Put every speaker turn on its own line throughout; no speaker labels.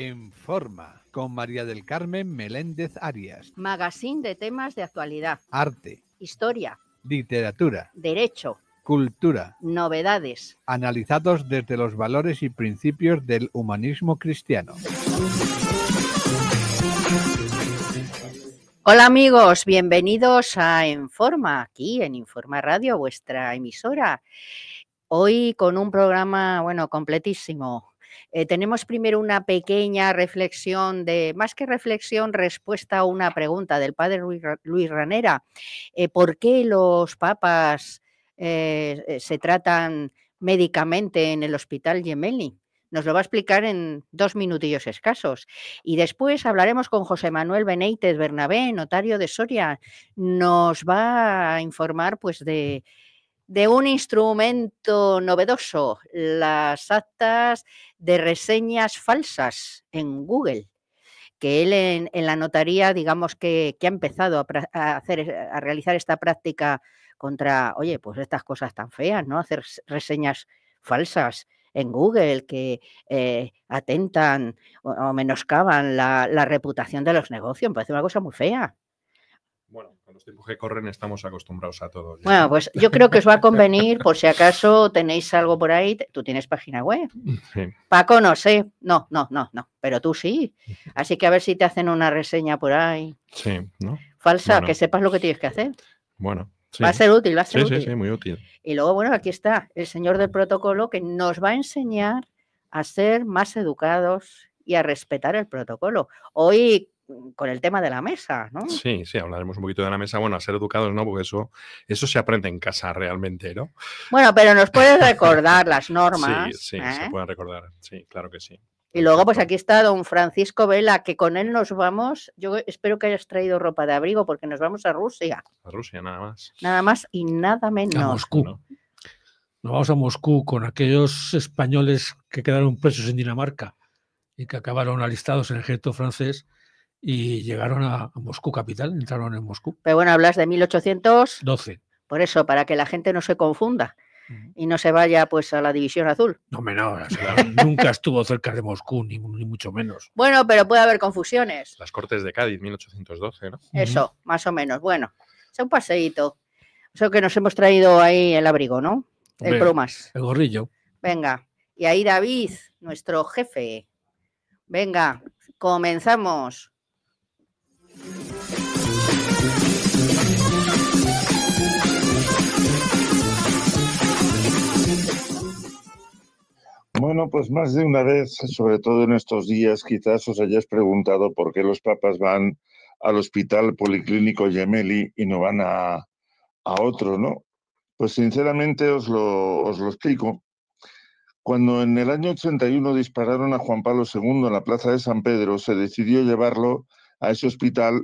En Forma, con María del Carmen Meléndez Arias.
Magazine de temas de actualidad.
Arte.
Historia.
Literatura.
Derecho.
Cultura.
Novedades.
Analizados desde los valores y principios del humanismo cristiano.
Hola amigos, bienvenidos a En Forma, aquí en Informa Radio, vuestra emisora. Hoy con un programa, completísimo. Tenemos primero una pequeña reflexión más que reflexión, respuesta a una pregunta del padre Luis Ranera. ¿Por qué los papas se tratan médicamente en el Hospital Gemelli? Nos lo va a explicar en 2 minutillos escasos. Y después hablaremos con José Manuel Beneítez Bernabé, notario de Soria. Nos va a informar de un instrumento novedoso, las actas de reseñas falsas en Google, que él en la notaría, digamos que ha empezado a realizar esta práctica contra, pues estas cosas tan feas, ¿no? Hacer reseñas falsas en Google que atentan o menoscaban la reputación de los negocios. Me parece una cosa muy fea.
Bueno, con los tiempos que corren estamos acostumbrados a todo. ¿Ya?
Bueno, pues yo creo que os va a convenir, por si acaso tenéis algo por ahí. ¿Tú tienes página web?
Sí.
Paco, no sé. No, pero tú sí. Así que a ver si te hacen una reseña por ahí.
Sí, ¿no?
Falsa,
Bueno.
que sepas lo que tienes que hacer.
Bueno, sí.
Va a ser útil, va a ser útil.
Sí, muy útil.
Y luego, aquí está el señor del protocolo que nos va a enseñar a ser más educados y a respetar el protocolo. Hoy con el tema de la mesa, ¿no?
Sí, hablaremos un poquito de la mesa. Bueno, a ser educados, ¿no? Porque eso se aprende en casa realmente, ¿no?
Bueno, pero nos puedes recordar las normas.
Sí, se pueden recordar. Sí, claro que sí.
Y luego, aquí está don Francisco Vela, que con él nos vamos. Yo espero que hayas traído ropa de abrigo porque nos vamos a Rusia.
A Rusia, nada más.
Nada más y nada menos.
A Moscú.
¿No?
Nos vamos a Moscú con aquellos españoles que quedaron presos en Dinamarca y que acabaron alistados en el ejército francés y llegaron a Moscú capital, entraron en Moscú.
Pero bueno, hablas de 1812.
12.
Por eso, para que la gente no se confunda y no se vaya a la División Azul.
No, nunca estuvo cerca de Moscú, ni mucho menos.
Bueno, pero puede haber confusiones.
Las Cortes de Cádiz, 1812, ¿no?
Eso, más o menos. Bueno, es un paseíto. Eso que nos hemos traído ahí el abrigo, ¿no? El plumas.
El gorrillo.
Venga, y ahí David, nuestro jefe. Venga, comenzamos.
Bueno, pues más de una vez, sobre todo en estos días, quizás os hayáis preguntado por qué los papas van al Hospital Policlínico Gemelli y no van a otro, ¿no? Pues sinceramente os lo explico. Cuando en el año 81 dispararon a Juan Pablo II en la plaza de San Pedro, se decidió llevarlo a ese hospital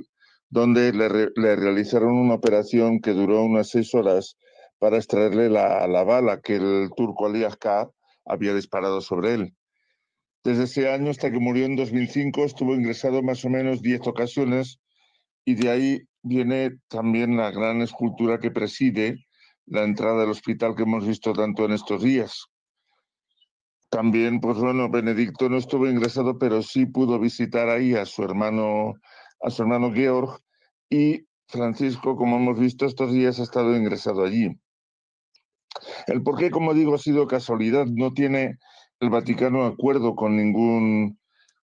donde le realizaron una operación que duró unas 6 horas para extraerle la bala que el turco Ali Askar había disparado sobre él. Desde ese año hasta que murió en 2005 estuvo ingresado más o menos 10 ocasiones y de ahí viene también la gran escultura que preside la entrada del hospital que hemos visto tanto en estos días. También, Benedicto no estuvo ingresado, pero sí pudo visitar ahí a su hermano Georg, y Francisco, como hemos visto estos días, ha estado ingresado allí. El porqué, como digo, ha sido casualidad. No tiene el Vaticano acuerdo con ningún,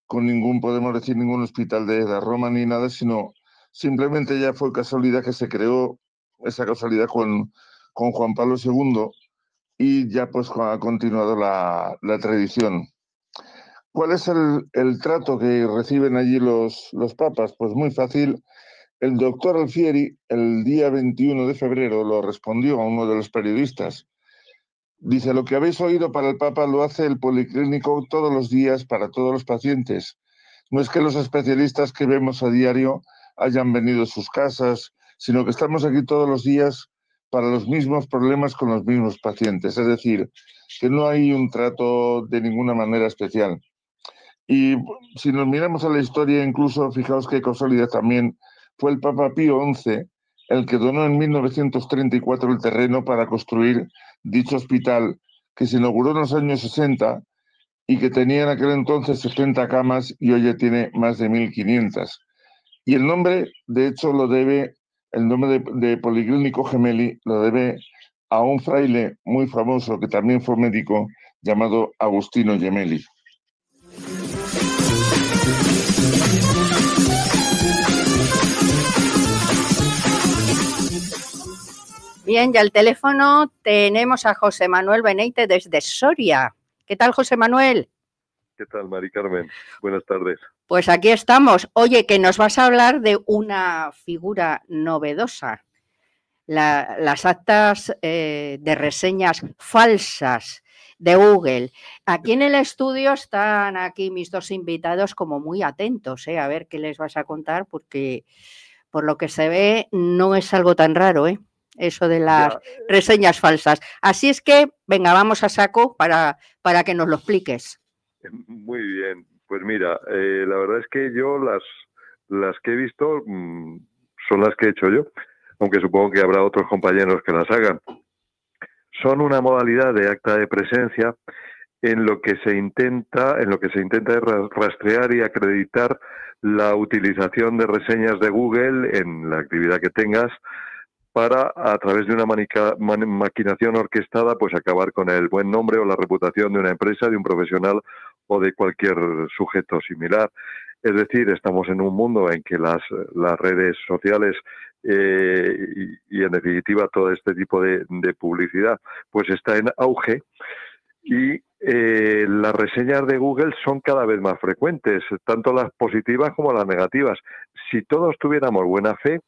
podemos decir, ningún hospital de Roma ni nada, sino simplemente ya fue casualidad que se creó esa casualidad con Juan Pablo II y ya ha continuado la tradición. ¿Cuál es el trato que reciben allí los papas? Pues muy fácil. El doctor Alfieri, el día 21 de febrero, lo respondió a uno de los periodistas. Dice, lo que habéis oído para el Papa lo hace el Policlínico todos los días para todos los pacientes. No es que los especialistas que vemos a diario hayan venido a sus casas, sino que estamos aquí todos los días para los mismos problemas con los mismos pacientes. Es decir, que no hay un trato de ninguna manera especial. Y si nos miramos a la historia, incluso, fijaos qué casualidad también, fue el Papa Pío XI el que donó en 1934 el terreno para construir dicho hospital, que se inauguró en los años 60 y que tenía en aquel entonces 60 camas y hoy ya tiene más de 1.500. Y el nombre, de hecho, el nombre de Policlínico Gemelli lo debe a un fraile muy famoso que también fue médico llamado Agustino Gemelli.
Bien, y al teléfono tenemos a José Manuel Beneite desde Soria. ¿Qué tal, José Manuel?
¿Qué tal, Mari Carmen? Buenas tardes.
Pues aquí estamos. Oye, que nos vas a hablar de una figura novedosa. Las actas de reseñas falsas de Google. Aquí en el estudio están aquí mis dos invitados como muy atentos, a ver qué les vas a contar, porque por lo que se ve no es algo tan raro, eso de las reseñas falsas. Así es que, venga, vamos a saco para que nos lo expliques.
Muy bien. Pues mira, la verdad es que yo las que he visto son las que he hecho yo, aunque supongo que habrá otros compañeros que las hagan. Son una modalidad de acta de presencia en lo que se intenta es rastrear y acreditar la utilización de reseñas de Google en la actividad que tengas para, a través de una maquinación orquestada, pues acabar con el buen nombre o la reputación de una empresa, de un profesional o de cualquier sujeto similar. Es decir, estamos en un mundo en que las redes sociales y en definitiva todo este tipo de publicidad pues está en auge y las reseñas de Google son cada vez más frecuentes, tanto las positivas como las negativas. Si todos tuviéramos buena fe,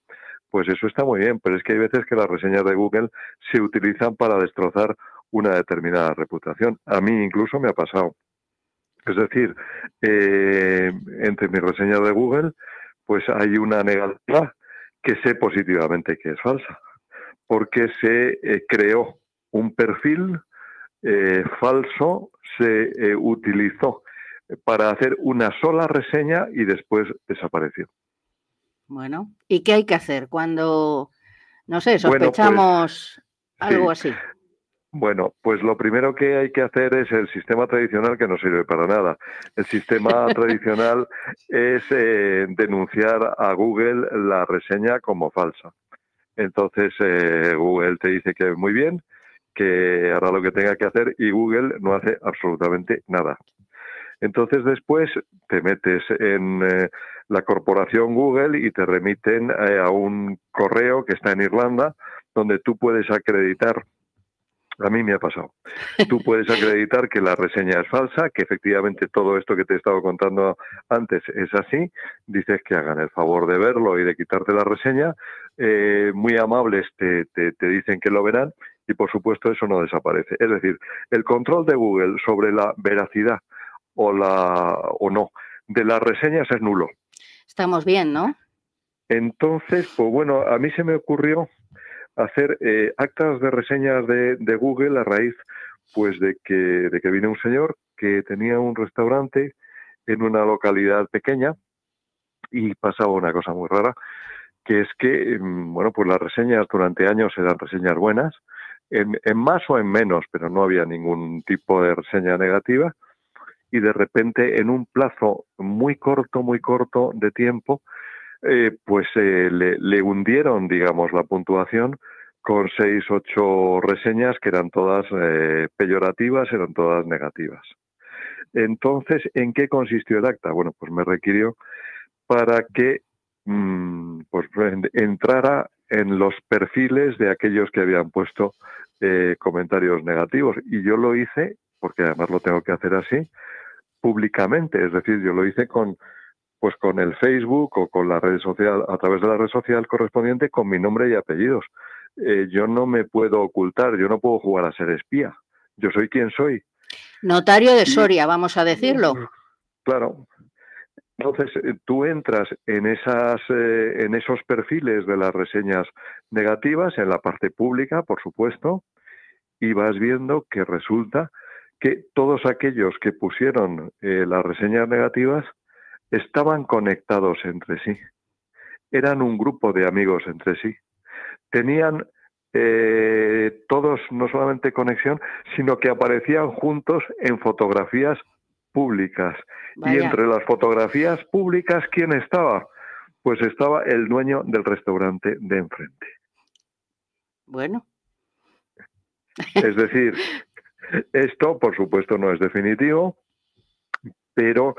pues eso está muy bien, pero es que hay veces que las reseñas de Google se utilizan para destrozar una determinada reputación. A mí incluso me ha pasado. Es decir, entre mis reseñas de Google, pues hay una negativa que sé positivamente que es falsa, porque se creó un perfil falso, se utilizó para hacer una sola reseña y después desapareció.
Bueno, ¿y qué hay que hacer cuando, no sé, sospechamos algo así?
Bueno, pues lo primero que hay que hacer es el sistema tradicional, que no sirve para nada. El sistema tradicional es denunciar a Google la reseña como falsa. Entonces Google te dice que muy bien, que hará lo que tenga que hacer y Google no hace absolutamente nada. Entonces después te metes en la corporación Google y te remiten a un correo que está en Irlanda, donde tú puedes acreditar. A mí me ha pasado. Tú puedes acreditar que la reseña es falsa, que efectivamente todo esto que te he estado contando antes es así. Dices que hagan el favor de verlo y de quitarte la reseña. Muy amables te dicen que lo verán y, por supuesto, eso no desaparece. Es decir, el control de Google sobre la veracidad o no de las reseñas es nulo.
Estamos bien, ¿no?
Entonces, pues bueno, a mí se me ocurrió hacer actas de reseñas de Google a raíz pues de que vino un señor que tenía un restaurante en una localidad pequeña y pasaba una cosa muy rara, que es que bueno, pues las reseñas durante años eran reseñas buenas, en más o en menos, pero no había ningún tipo de reseña negativa, y de repente en un plazo muy corto de tiempo pues le hundieron, digamos, la puntuación con 6, 8 reseñas que eran todas peyorativas, eran todas negativas. Entonces, ¿en qué consistió el acta? Bueno, pues me requirió para que pues entrara en los perfiles de aquellos que habían puesto comentarios negativos. Y yo lo hice, porque además lo tengo que hacer así, públicamente. Es decir, yo lo hice con el Facebook o con la red social, a través de la red social correspondiente, con mi nombre y apellidos. Yo no me puedo ocultar, yo no puedo jugar a ser espía. Yo soy quien soy.
Notario de Soria, vamos a decirlo.
Claro. Entonces, tú entras en esos perfiles de las reseñas negativas, en la parte pública, por supuesto, y vas viendo que resulta que todos aquellos que pusieron las reseñas negativas estaban conectados entre sí. Eran un grupo de amigos entre sí. Tenían todos no solamente conexión, sino que aparecían juntos en fotografías públicas. Y
Vaya.
entre las fotografías públicas, ¿quién estaba? Pues estaba el dueño del restaurante de enfrente.
Bueno,
Es decir, esto, por supuesto, no es definitivo, pero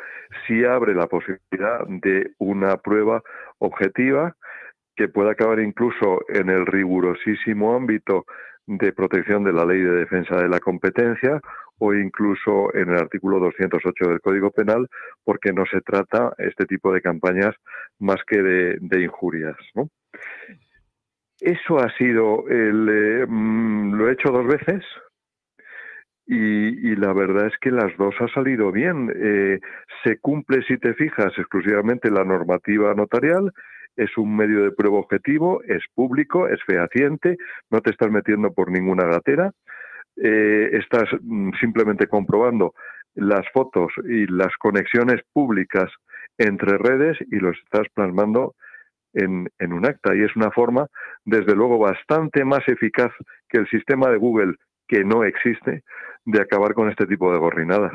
sí abre la posibilidad de una prueba objetiva que pueda acabar incluso en el rigurosísimo ámbito de protección de la Ley de Defensa de la Competencia o incluso en el artículo 208 del Código Penal, porque no se trata este tipo de campañas más que de injurias, ¿no? Eso ha sido lo he hecho 2 veces y la verdad es que las 2 ha salido bien. Se cumple, si te fijas, exclusivamente la normativa notarial. Es un medio de prueba objetivo, es público, es fehaciente, no te estás metiendo por ninguna gatera, estás simplemente comprobando las fotos y las conexiones públicas entre redes y los estás plasmando en un acta. Y es una forma, desde luego, bastante más eficaz que el sistema de Google, que no existe, de acabar con este tipo de gorrinadas.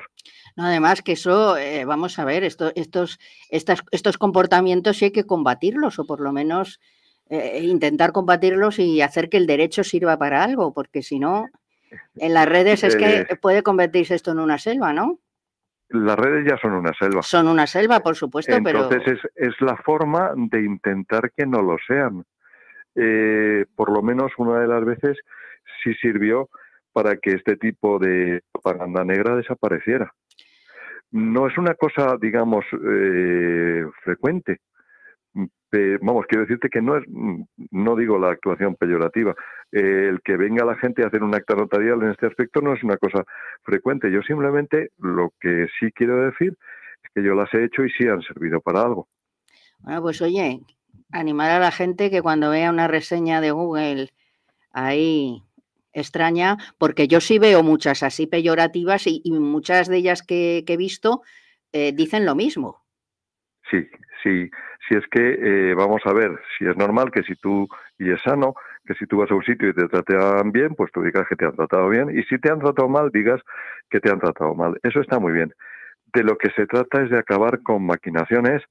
no, además que eso, vamos a ver, estos comportamientos sí hay que combatirlos o por lo menos intentar combatirlos y hacer que el derecho sirva para algo, porque si no, en las redes es que puede convertirse esto en una selva, ¿no?
Las redes ya son una selva.
Son una selva, por supuesto,
Entonces
pero...
es la forma de intentar que no lo sean. Por lo menos una de las veces sí sirvió para que este tipo de propaganda negra desapareciera. No es una cosa, digamos, frecuente. Vamos, quiero decirte que no digo la actuación peyorativa. El que venga la gente a hacer un acta notarial en este aspecto no es una cosa frecuente. Yo simplemente lo que sí quiero decir es que yo las he hecho y sí han servido para algo.
Bueno, pues oye, animar a la gente que cuando vea una reseña de Google ahí extraña, porque yo sí veo muchas así peyorativas y muchas de ellas que he visto dicen lo mismo.
Sí, si es que vamos a ver, si es normal que si tú, y es sano, que si tú vas a un sitio y te tratan bien, pues tú digas que te han tratado bien, y si te han tratado mal, digas que te han tratado mal. Eso está muy bien. De lo que se trata es de acabar con maquinaciones,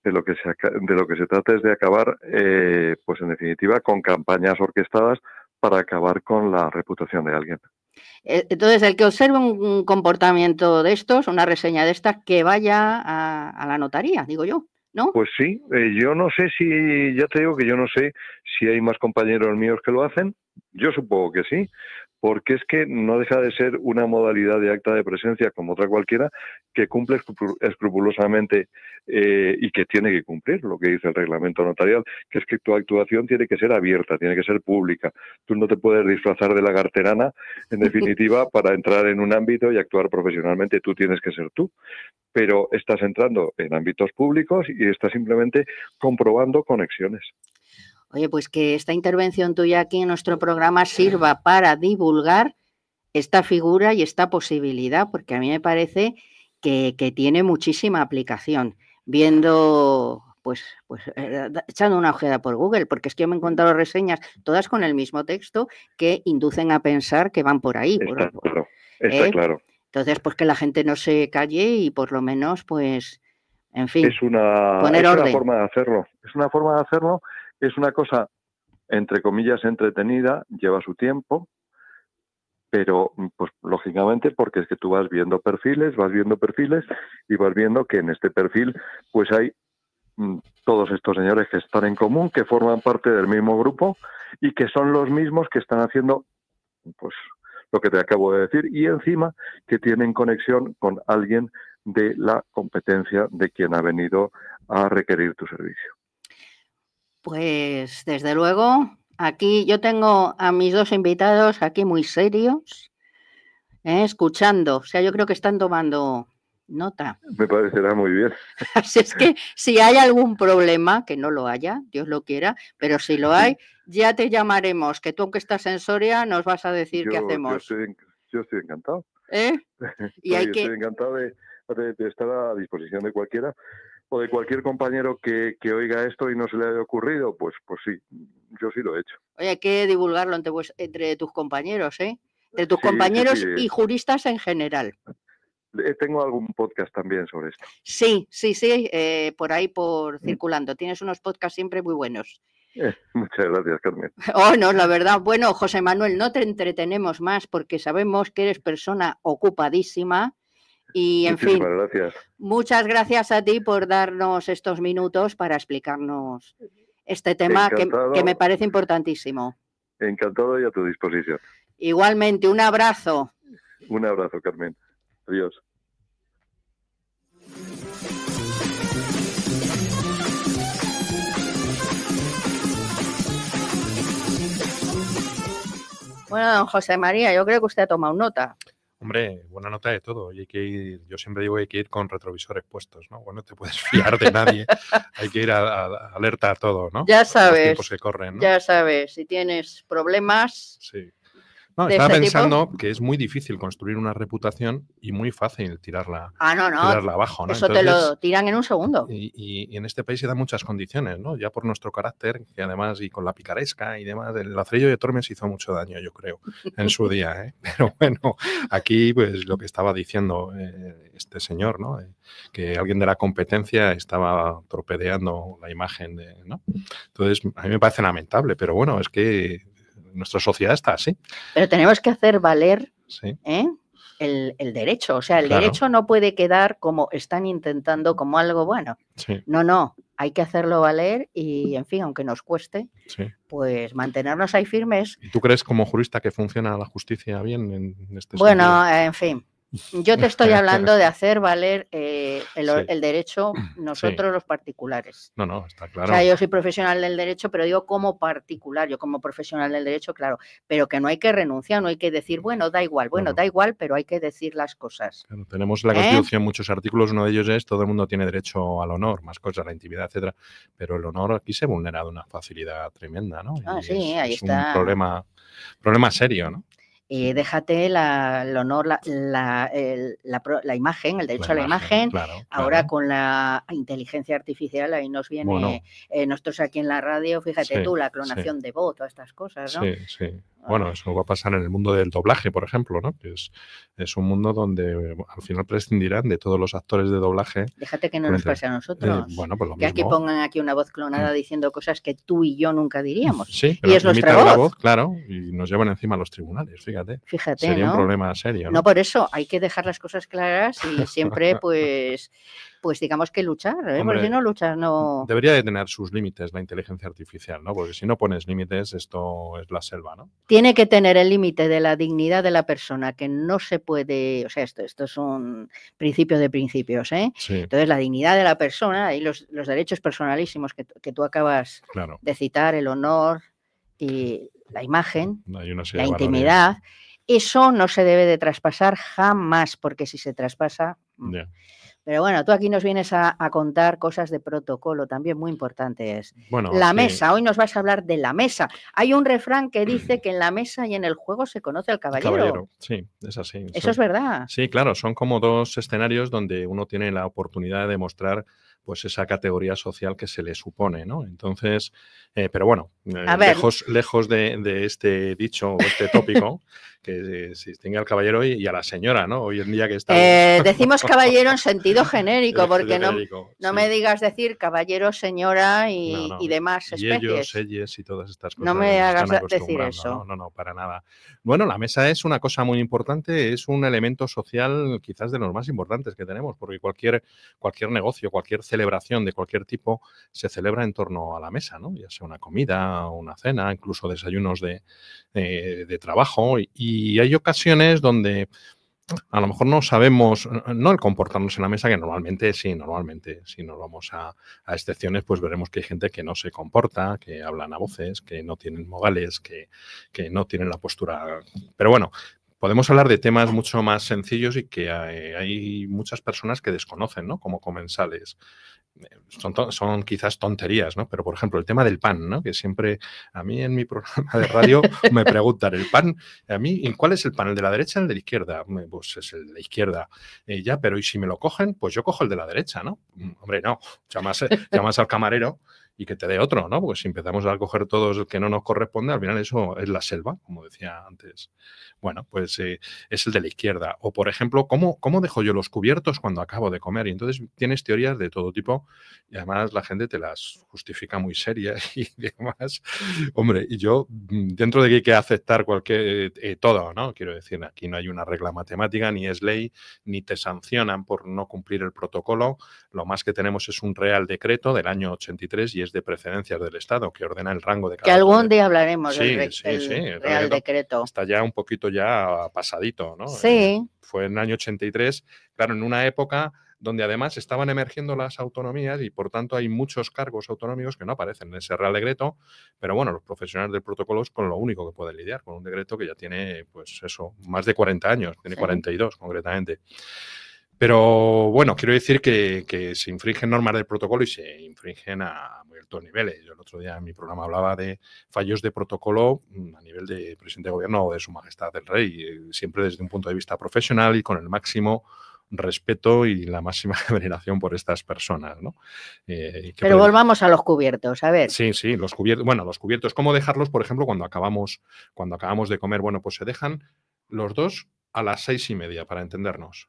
de lo que se trata es de acabar, pues en definitiva, con campañas orquestadas para acabar con la reputación de alguien.
Entonces, el que observe un comportamiento de estos, una reseña de estas, que vaya a la notaría, digo yo, ¿no?
Pues sí, yo no sé si, ya te digo que yo no sé si hay más compañeros míos que lo hacen, yo supongo que sí, porque es que no deja de ser una modalidad de acta de presencia como otra cualquiera que cumple escrupulosamente y que tiene que cumplir lo que dice el reglamento notarial, que es que tu actuación tiene que ser abierta, tiene que ser pública. Tú no te puedes disfrazar de lagarterana, en definitiva, para entrar en un ámbito y actuar profesionalmente. Tú tienes que ser tú, pero estás entrando en ámbitos públicos y estás simplemente comprobando conexiones.
Oye, pues que esta intervención tuya aquí en nuestro programa sirva para divulgar esta figura y esta posibilidad, porque a mí me parece que tiene muchísima aplicación. Viendo, pues echando una ojeada por Google, porque es que yo me he encontrado reseñas todas con el mismo texto que inducen a pensar que van por ahí.
Está claro.
Entonces, pues que la gente no se calle y por lo menos, pues, en fin,
es una forma de hacerlo. Es una forma de hacerlo. Es una cosa, entre comillas, entretenida, lleva su tiempo, pero pues lógicamente porque es que tú vas viendo perfiles y vas viendo que en este perfil pues hay todos estos señores que están en común, que forman parte del mismo grupo y que son los mismos que están haciendo pues lo que te acabo de decir y encima que tienen conexión con alguien de la competencia de quien ha venido a requerir tu servicio.
Pues desde luego, aquí yo tengo a mis 2 invitados aquí muy serios, escuchando, o sea, yo creo que están tomando nota.
Me parecerá muy bien.
Así es que si hay algún problema, que no lo haya, Dios lo quiera, pero si lo hay, ya te llamaremos, que tú aunque estás en Soria nos vas a decir qué hacemos.
Yo estoy encantado.
Y
estoy encantado de estar a disposición de cualquiera o de cualquier compañero que oiga esto y no se le haya ocurrido, pues sí, yo sí lo he hecho.
Oye, hay que divulgarlo entre tus compañeros, entre tus compañeros y juristas en general.
Tengo algún podcast también sobre esto.
Sí, por ahí circulando. Tienes unos podcasts siempre muy buenos.
Muchas gracias, Carmen.
Oh, no, la verdad. Bueno, José Manuel, no te entretenemos más porque sabemos que eres persona ocupadísima. Y, en fin,
gracias.
Muchas gracias a ti por darnos estos minutos para explicarnos este tema que me parece importantísimo.
Encantado y a tu disposición.
Igualmente, un abrazo.
Un abrazo, Carmen. Adiós.
Bueno, don José María, yo creo que usted ha tomado nota.
Hombre, buena nota de todo. Y hay que ir, yo siempre digo que hay que ir con retrovisores puestos, ¿no? Bueno, no te puedes fiar de nadie. Hay que ir alerta a todo, ¿no?
Ya sabes.
Los tiempos que corren, ¿no?
Ya sabes, si tienes problemas.
Sí. No, estaba pensando que es muy difícil construir una reputación y muy fácil tirarla, tirarla abajo, ¿no?
Eso entonces, te lo tiran en un segundo.
Y en este país se dan muchas condiciones, ¿no? Ya por nuestro carácter, que además, y con la picaresca y demás, el Lazarillo de Tormes hizo mucho daño, yo creo, en su día, ¿eh? Pero bueno, aquí, pues lo que estaba diciendo este señor, ¿no? Que alguien de la competencia estaba torpedeando la imagen, ¿no? Entonces, a mí me parece lamentable, pero bueno, es que nuestra sociedad está así. Pero
tenemos que hacer valer el derecho. O sea, el derecho no puede quedar como están intentando, como algo bueno.
Sí.
No. Hay que hacerlo valer y, en fin, aunque nos cueste, pues mantenernos ahí firmes.
¿Y tú crees como jurista que funciona la justicia bien en este sentido?
Bueno, en fin. Yo te estoy hablando de hacer valer el derecho nosotros los particulares.
No, está claro.
O sea, yo soy profesional del derecho, pero digo como particular, yo como profesional del derecho, claro, pero que no hay que renunciar, no hay que decir, bueno, da igual, pero hay que decir las cosas.
Claro, tenemos en la Constitución muchos artículos, uno de ellos es todo el mundo tiene derecho al honor, más cosas, la intimidad, etcétera, pero el honor aquí se vulnera de una facilidad tremenda, ¿no?
Sí, ahí está.
Un problema serio, ¿no?
Déjate el honor, la imagen, el derecho a la imagen.
Claro.
Ahora con la inteligencia artificial, ahí nos viene, nosotros aquí en la radio, fíjate tú, la clonación de voz, todas estas cosas, ¿no?
Sí. Bueno, eso va a pasar en el mundo del doblaje, por ejemplo, ¿no? Que es un mundo donde al final prescindirán de todos los actores de doblaje.
Déjate que no nos pase a nosotros.
Bueno, pues lo
que
mismo.
aquí pongan aquí una voz clonada diciendo cosas que tú y yo nunca diríamos.
Sí,
pero y es nuestra voz.
La voz, claro, y nos llevan encima a los tribunales, fíjate. Sería un problema serio, ¿no?
No, por eso hay que dejar las cosas claras y siempre, pues digamos que luchar, porque si no luchas, no...
Debería de tener sus límites la inteligencia artificial, ¿no? Porque si no pones límites, esto es la selva, ¿no?
Tiene que tener el límite de la dignidad de la persona, que no se puede... O sea, esto es un principio de principios, ¿eh?
Sí.
Entonces, la dignidad de la persona y los derechos personalísimos que tú acabas de citar, el honor y la imagen, la intimidad, eso no se debe de traspasar jamás, porque si se traspasa... Pero bueno, tú aquí nos vienes a contar cosas de protocolo también muy importantes.
Bueno,
la mesa, hoy nos vas a hablar de la mesa. Hay un refrán que dice que en la mesa y en el juego se conoce al caballero.
Sí, es así.
Eso es verdad.
Sí, claro, son como dos escenarios donde uno tiene la oportunidad de demostrar pues esa categoría social que se le supone, ¿no? Entonces, pero bueno, lejos de este dicho o este tópico, que se distingue al caballero y a la señora, ¿no? Hoy en día que está...
decimos caballero en sentido genérico, porque no me digas decir caballero, señora y demás especies.
Ellos y todas estas cosas.
No me hagas decir eso.
No, para nada. Bueno, la mesa es una cosa muy importante, es un elemento social quizás de los más importantes que tenemos, porque cualquier negocio, cualquier celebración de cualquier tipo se celebra en torno a la mesa, ¿no? Ya sea una comida, una cena, incluso desayunos de trabajo. Y hay ocasiones donde a lo mejor no sabemos, no el comportarnos en la mesa, que normalmente, si nos vamos a excepciones, pues veremos que hay gente que no se comporta, que hablan a voces, que no tienen modales, que no tienen la postura. Pero bueno, podemos hablar de temas mucho más sencillos y que hay muchas personas que desconocen, ¿no? Como comensales. Son quizás tonterías, ¿no? Pero, por ejemplo, el tema del pan, ¿no? Que siempre, a mí en mi programa de radio me preguntan, ¿el pan? A mí, ¿cuál es el pan? ¿El de la derecha o el de la izquierda? Pues es el de la izquierda. Pero ¿y si me lo cogen? Pues yo cojo el de la derecha, ¿no? Hombre, no. Llamas al camarero y que te dé otro, ¿no? Porque si empezamos a coger todos el que no nos corresponde, al final eso es la selva, como decía antes. Bueno, pues es el de la izquierda. O, por ejemplo, ¿cómo dejo yo los cubiertos cuando acabo de comer? Y entonces tienes teorías de todo tipo y además la gente te las justifica muy serias y demás. Hombre, y yo, dentro de que hay que aceptar cualquier todo, ¿no? Quiero decir, aquí no hay una regla matemática, ni es ley, ni te sancionan por no cumplir el protocolo. Lo más que tenemos es un Real Decreto del año 83 y es de precedencias del Estado, que ordena el rango de cada...
Que algún día hablaremos
Sí,
del
sí, sí, el
Real Decreto.
Está ya un poquito ya pasadito, ¿no?
Sí.
Fue en el año 83, claro, en una época donde además estaban emergiendo las autonomías y por tanto hay muchos cargos autonómicos que no aparecen en ese Real Decreto, pero bueno, los profesionales del protocolo es con lo único que pueden lidiar, con un decreto que ya tiene, pues eso, más de 40 años, tiene 42 concretamente. Pero bueno, quiero decir que se infringen normas del protocolo y se infringen a muy altos niveles. Yo el otro día en mi programa hablaba de fallos de protocolo a nivel de presidente de gobierno o de su majestad el rey, siempre desde un punto de vista profesional y con el máximo respeto y la máxima veneración por estas personas, ¿no?
Pero volvamos a los cubiertos, a ver.
Sí, los cubiertos. Bueno, los cubiertos, ¿cómo dejarlos, por ejemplo, cuando acabamos de comer? Bueno, pues se dejan los dos a las 6:30, para entendernos.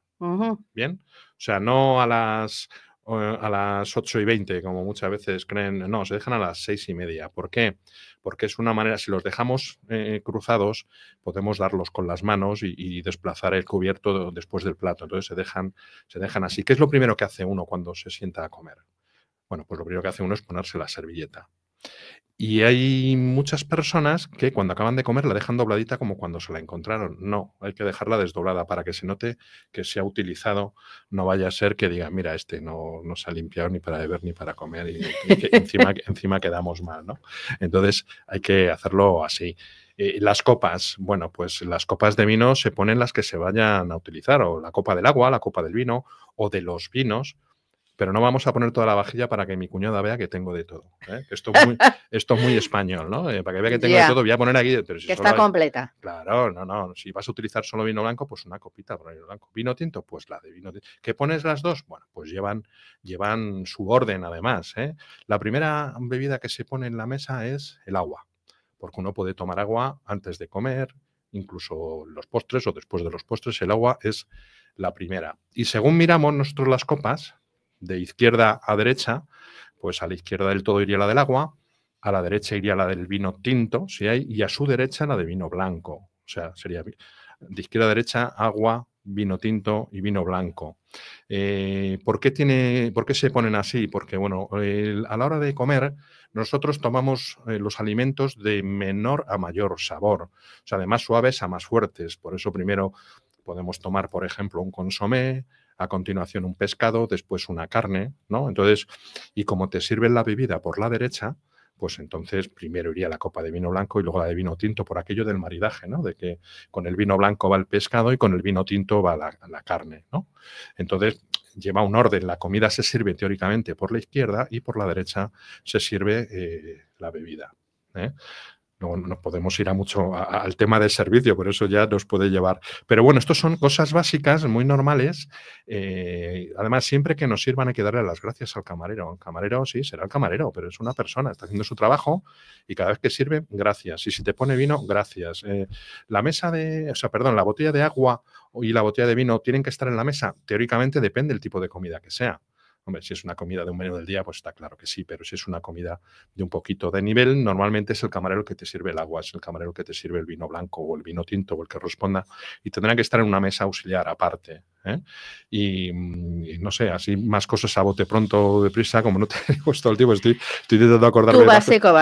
¿Bien? O sea, no a las 8:20, como muchas veces creen. No, se dejan a las 6:30. ¿Por qué? Porque es una manera, si los dejamos cruzados, podemos darlos con las manos y desplazar el cubierto después del plato. Entonces se dejan así. ¿Qué es lo primero que hace uno cuando se sienta a comer? Bueno, pues lo primero que hace uno es ponerse la servilleta. Y hay muchas personas que cuando acaban de comer la dejan dobladita como cuando se la encontraron. No, hay que dejarla desdoblada para que se note que se ha utilizado. No vaya a ser que diga, mira, este no se ha limpiado ni para beber ni para comer y que encima quedamos mal, ¿no? Entonces hay que hacerlo así. Las copas, bueno, pues las copas de vino se ponen las que se vayan a utilizar, o la copa del agua, la copa del vino, o de los vinos. Pero no vamos a poner toda la vajilla para que mi cuñada vea que tengo de todo. Esto es muy español, ¿no? Para que vea que tengo de todo, voy a poner aquí... Pero si
que está completa.
Claro, no. Si vas a utilizar solo vino blanco, pues una copita por vino blanco. ¿Vino tinto? Pues la de vino tinto. ¿Qué pones las dos? Bueno, pues llevan su orden además. La primera bebida que se pone en la mesa es el agua. Porque uno puede tomar agua antes de comer, incluso los postres o después de los postres. El agua es la primera. Y según miramos nosotros las copas, de izquierda a derecha, pues a la izquierda del todo iría la del agua, a la derecha iría la del vino tinto, si hay, y a su derecha la de vino blanco. O sea, sería de izquierda a derecha, agua, vino tinto y vino blanco. ¿Por qué se ponen así? Porque, bueno, a la hora de comer, nosotros tomamos los alimentos de menor a mayor sabor, o sea, de más suaves a más fuertes. Por eso primero podemos tomar, por ejemplo, un consomé, a continuación un pescado, después una carne, ¿no? Entonces, y como te sirven la bebida por la derecha, pues entonces primero iría la copa de vino blanco y luego la de vino tinto, por aquello del maridaje, ¿no? De que con el vino blanco va el pescado y con el vino tinto va la carne, ¿no? Entonces, lleva un orden. La comida se sirve teóricamente por la izquierda y por la derecha se sirve la bebida, ¿eh? No nos podemos ir al tema del servicio, por eso ya nos puede llevar. Pero bueno, estos son cosas básicas, muy normales. Además, siempre que nos sirvan hay que darle las gracias al camarero. El camarero, sí, será el camarero, pero es una persona, está haciendo su trabajo y cada vez que sirve, gracias. Y si te pone vino, gracias. La botella de agua y la botella de vino tienen que estar en la mesa. Teóricamente depende del tipo de comida que sea. Hombre, si es una comida de un menú del día, pues está claro que sí, pero si es una comida de un poquito de nivel, normalmente es el camarero que te sirve el agua, es el camarero que te sirve el vino blanco o el vino tinto o el que responda, y tendrán que estar en una mesa auxiliar aparte. Y no sé, así más cosas a bote pronto, deprisa, como no te he puesto el tiempo, estoy intentando acordarme.
Tu básico.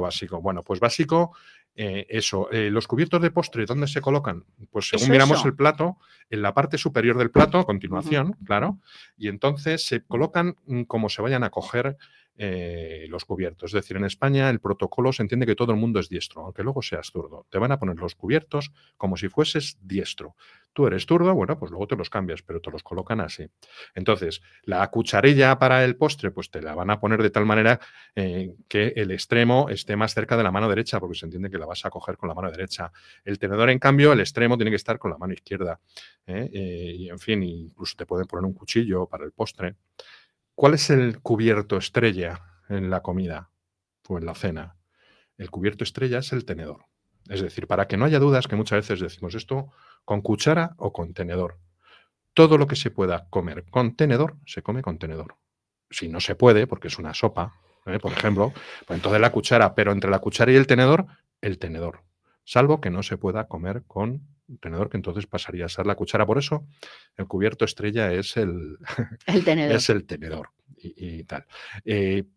Básico. Bueno, pues básico. Los cubiertos de postre, ¿dónde se colocan? Pues según miramos el plato, en la parte superior del plato, a continuación, claro, y entonces se colocan como se vayan a coger los cubiertos. Es decir, en España el protocolo se entiende que todo el mundo es diestro, aunque luego seas zurdo. Te van a poner los cubiertos como si fueses diestro. Tú eres zurdo, bueno, pues luego te los cambias, pero te los colocan así. Entonces, la cucharilla para el postre, pues te la van a poner de tal manera que el extremo esté más cerca de la mano derecha, porque se entiende que la vas a coger con la mano derecha. El tenedor, en cambio, el extremo tiene que estar con la mano izquierda. Y, en fin, incluso te pueden poner un cuchillo para el postre. ¿Cuál es el cubierto estrella en la comida o en la cena, el cubierto estrella es el tenedor. Es decir, para que no haya dudas, que muchas veces decimos esto con cuchara o con tenedor. Todo lo que se pueda comer con tenedor, se come con tenedor. Si no se puede, porque es una sopa, por ejemplo, pues entonces la cuchara, pero entre la cuchara y el tenedor, salvo que no se pueda comer con tenedor, que entonces pasaría a ser la cuchara. Por eso el cubierto estrella es el
tenedor.
Es el tenedor y tal.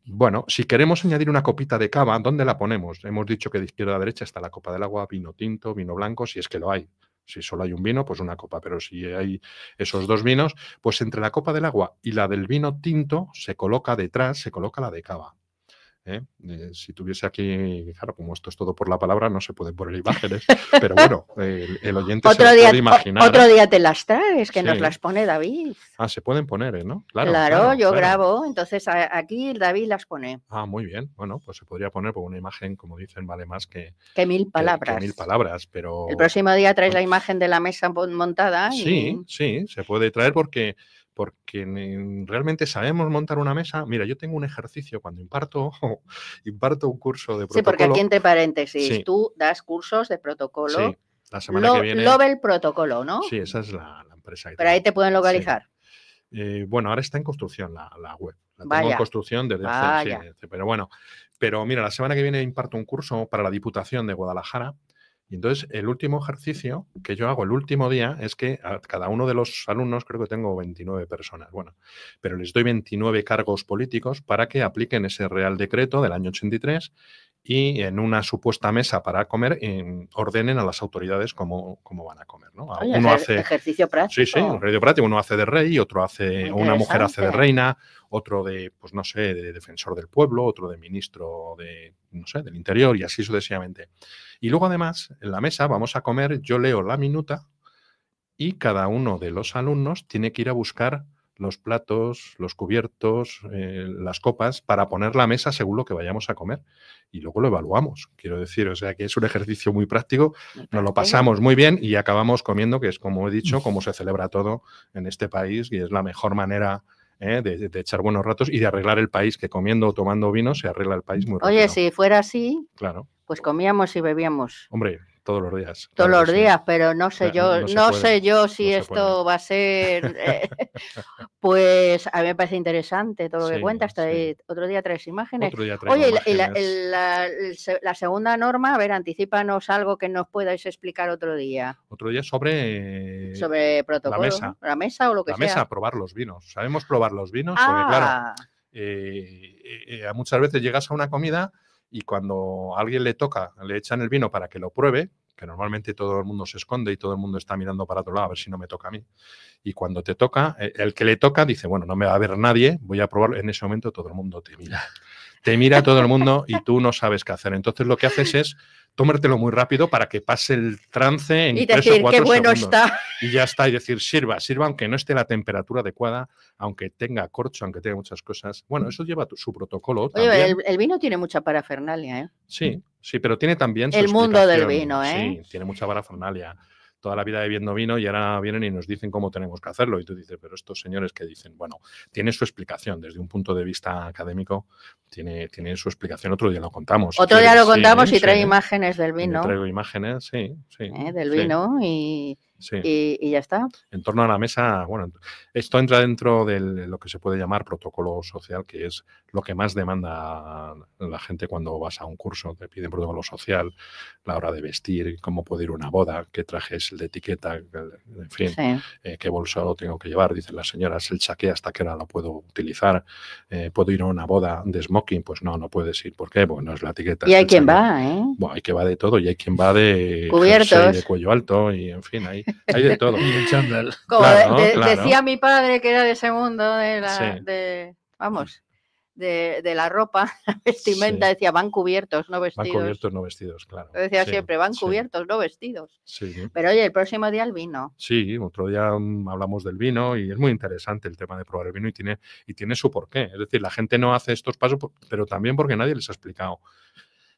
Bueno, si queremos añadir una copita de cava, ¿dónde la ponemos? Hemos dicho que de izquierda a derecha está la copa del agua, vino tinto, vino blanco, si es que lo hay. Si solo hay un vino, pues una copa, pero si hay esos dos vinos, pues entre la copa del agua y la del vino tinto se coloca detrás, se coloca la de cava. Si tuviese aquí, claro, como esto es todo por la palabra, no se pueden poner imágenes, pero bueno, el oyente se lo puede imaginar.
Otro día te las traes, que nos
Sí.
las pone David.
Ah, se pueden poner, ¿no?
Claro, yo grabo, entonces aquí David las pone.
Ah, muy bien. Bueno, pues se podría poner, porque una imagen, como dicen, vale más que
1000 palabras.
Que 1000 palabras, pero...
El próximo día traes la imagen de la mesa montada.
Sí, sí, se puede traer porque realmente sabemos montar una mesa. Mira, yo tengo un ejercicio cuando imparto un curso de protocolo.
Sí, porque aquí entre paréntesis,
Sí.
tú das cursos de protocolo.
Sí, la semana que viene.
Lobel Protocolo, ¿no?
Sí, esa es la empresa.
Pero ahí te pueden localizar.
Sí. Bueno, ahora está en construcción la web. La tengo
Vaya.
en construcción desde hace... Sí, pero bueno. Pero mira, la semana que viene imparto un curso para la Diputación de Guadalajara. Y entonces el último ejercicio que yo hago el último día es que a cada uno de los alumnos, creo que tengo 29 personas, bueno, pero les doy 29 cargos políticos para que apliquen ese Real Decreto del año 83 y en una supuesta mesa para comer ordenen a las autoridades cómo van a comer, ¿no?
Oye,
uno hace
ejercicio práctico.
Sí, sí, un ejercicio práctico. Uno hace de rey, otro hace, una mujer hace de reina, otro de, pues no sé, de defensor del pueblo, otro de ministro de, no sé, del interior y así sucesivamente. Y luego además, en la mesa vamos a comer, yo leo la minuta y cada uno de los alumnos tiene que ir a buscar los platos, los cubiertos, las copas para poner la mesa según lo que vayamos a comer y luego lo evaluamos. Quiero decir, o sea que es un ejercicio muy práctico, nos lo pasamos muy bien y acabamos comiendo, que es como he dicho, como se celebra todo en este país y es la mejor manera de echar buenos ratos y de arreglar el país, que comiendo o tomando vino se arregla el país muy rápido.
Oye, si fuera así,
claro,
pues comíamos y bebíamos.
Hombre, todos los días.
Todos los días, pero no sé yo, no sé yo si esto va a ser... pues a mí me parece interesante todo lo que cuentas. Otro día traes imágenes.
Otro día traigo
imágenes. La segunda norma, a ver, anticípanos algo que nos podáis explicar otro día.
Otro día sobre
protocolo,
la mesa.
La mesa o lo que sea.
La mesa, probar los vinos. ¿Sabemos probar los vinos? Porque claro, muchas veces llegas a una comida y cuando a alguien le toca, le echan el vino para que lo pruebe, que normalmente todo el mundo se esconde y todo el mundo está mirando para otro lado a ver si no me toca a mí. Y cuando te toca, el que le toca dice, bueno, no me va a ver nadie, voy a probarlo. En ese momento todo el mundo te mira. Te mira todo el mundo y tú no sabes qué hacer. Entonces lo que haces es tomártelo muy rápido para que pase el trance en 3 o 4
qué bueno
segundos.
Está.
Y ya está, y decir, sirva, aunque no esté la temperatura adecuada, aunque tenga corcho, aunque tenga muchas cosas. Bueno, eso lleva su protocolo.
Oye,
también.
El vino tiene mucha parafernalia, ¿eh?
Sí, pero tiene también su
el mundo del vino, ¿eh?
Sí, tiene mucha parafernalia. Toda la vida bebiendo vino y ahora vienen y nos dicen cómo tenemos que hacerlo. Y tú dices, pero estos señores que dicen, bueno, tiene su explicación desde un punto de vista académico, tiene su explicación. Otro día lo contamos.
Otro día lo contamos y trae imágenes del vino.
Traigo imágenes, sí.
Del vino y ya está.
En torno a la mesa, bueno, esto entra dentro de lo que se puede llamar protocolo social, que es lo que más demanda la gente cuando vas a un curso. Te piden protocolo social, la hora de vestir, cómo puede ir a una boda, qué traje es el de etiqueta, en fin, qué bolso tengo que llevar. Dicen las señoras, el chaqué, hasta qué hora lo puedo utilizar. ¿Puedo ir a una boda de smoking? Pues no puedes ir. ¿Por qué? Pues no es la etiqueta.
Y hay quien va,
Bueno, hay que va de todo y hay quien va de
cubiertos,
de cuello alto y, en fin, hay de todo.
Como claro. Decía mi padre, que era de ese mundo de la, de la ropa, la vestimenta, decía, van cubiertos, no vestidos.
Van cubiertos, no vestidos, claro.
Lo decía siempre, van cubiertos, no vestidos.
Sí.
Pero oye, el próximo día el vino.
Sí, otro día hablamos del vino y es muy interesante el tema de probar el vino y tiene su porqué. Es decir, la gente no hace estos pasos, pero también porque nadie les ha explicado.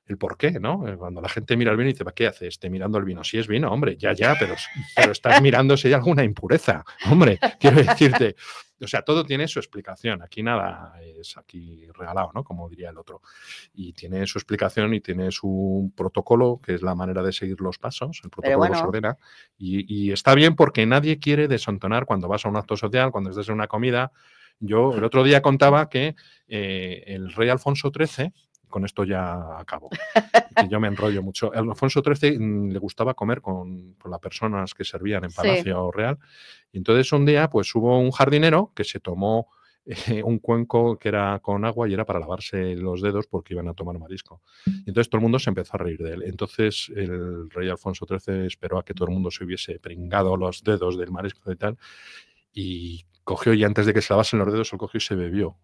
el por qué, ¿no? Cuando la gente mira el vino y dice, ¿qué hace este mirando el vino? Si es vino, hombre, ya, pero estás mirando si hay alguna impureza. Hombre, quiero decirte, o sea, todo tiene su explicación. Aquí nada es aquí regalado, ¿no? Como diría el otro. Y tiene su explicación y tiene su protocolo, que es la manera de seguir los pasos. El protocolo los ordena. Y está bien porque nadie quiere desentonar cuando vas a un acto social, cuando estés en una comida. Yo el otro día contaba que el rey Alfonso XIII, con esto ya acabo, que yo me enrollo mucho. A Alfonso XIII le gustaba comer con las personas que servían en Palacio Real. Y entonces un día pues hubo un jardinero que se tomó un cuenco que era con agua y era para lavarse los dedos porque iban a tomar marisco. Y entonces todo el mundo se empezó a reír de él. Entonces el rey Alfonso XIII esperó a que todo el mundo se hubiese pringado los dedos del marisco y tal, y cogió, y antes de que se lavasen los dedos, él cogió y se bebió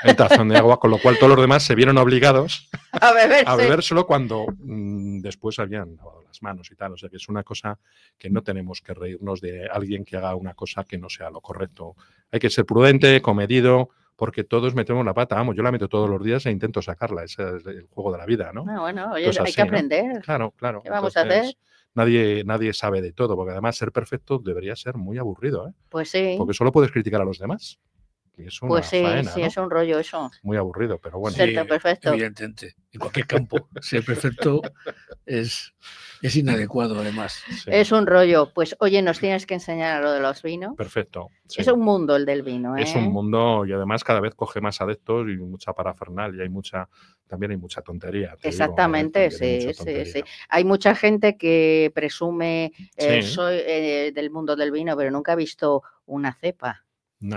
el tazón de agua, con lo cual todos los demás se vieron obligados a bebérselo cuando después habían lavado las manos y tal. O sea que es una cosa que no tenemos que reírnos de alguien que haga una cosa que no sea lo correcto. Hay que ser prudente, comedido, porque todos metemos la pata. Vamos, yo la meto todos los días e intento sacarla. Ese es el juego de la vida, ¿no?
Bueno, oye, hay que aprender.
¿No? Claro, claro.
¿Qué vamos a hacer?
Nadie sabe de todo, porque además ser perfecto debería ser muy aburrido, ¿eh?
Pues sí.
Porque solo puedes criticar a los demás. Y es una
pues sí,
faena,
sí,
¿no?
Es un rollo eso.
Muy aburrido, pero bueno.
Ser tan perfecto.
Evidentemente, en cualquier campo. Ser perfecto es inadecuado, además.
Sí.
Es un rollo. Pues oye, nos tienes que enseñar a lo de los vinos.
Perfecto. Sí.
Es un mundo el del vino, ¿eh?
Es un mundo, y además cada vez coge más adeptos y mucha parafernalia, también hay mucha tontería.
Exactamente, sí. Hay mucha gente que presume soy del mundo del vino, pero nunca ha visto una cepa.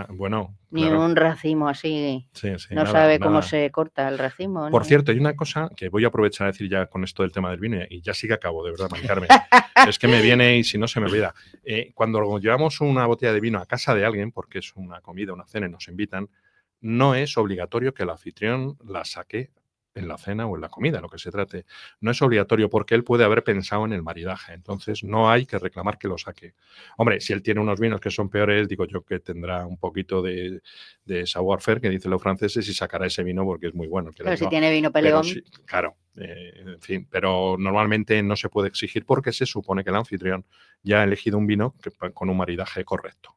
Bueno,
ni un racimo así. No
nada,
sabe cómo se corta el racimo.
Por cierto, hay una cosa que voy a aprovechar a decir ya con esto del tema del vino, y ya sí que acabo, de verdad, Mari Carmen. Es que me viene y si no se me olvida. Cuando llevamos una botella de vino a casa de alguien, porque es una comida, una cena y nos invitan, no es obligatorio que el anfitrión la saque en la cena o en la comida, lo que se trate. No es obligatorio porque él puede haber pensado en el maridaje. Entonces no hay que reclamar que lo saque. Hombre, si él tiene unos vinos que son peores, digo yo que tendrá un poquito de savoir-faire, que dicen los franceses, y sacará ese vino porque es muy bueno.
Pero si tiene vino peleón.
Sí, claro, en fin, pero normalmente no se puede exigir porque se supone que el anfitrión ya ha elegido un vino con un maridaje correcto.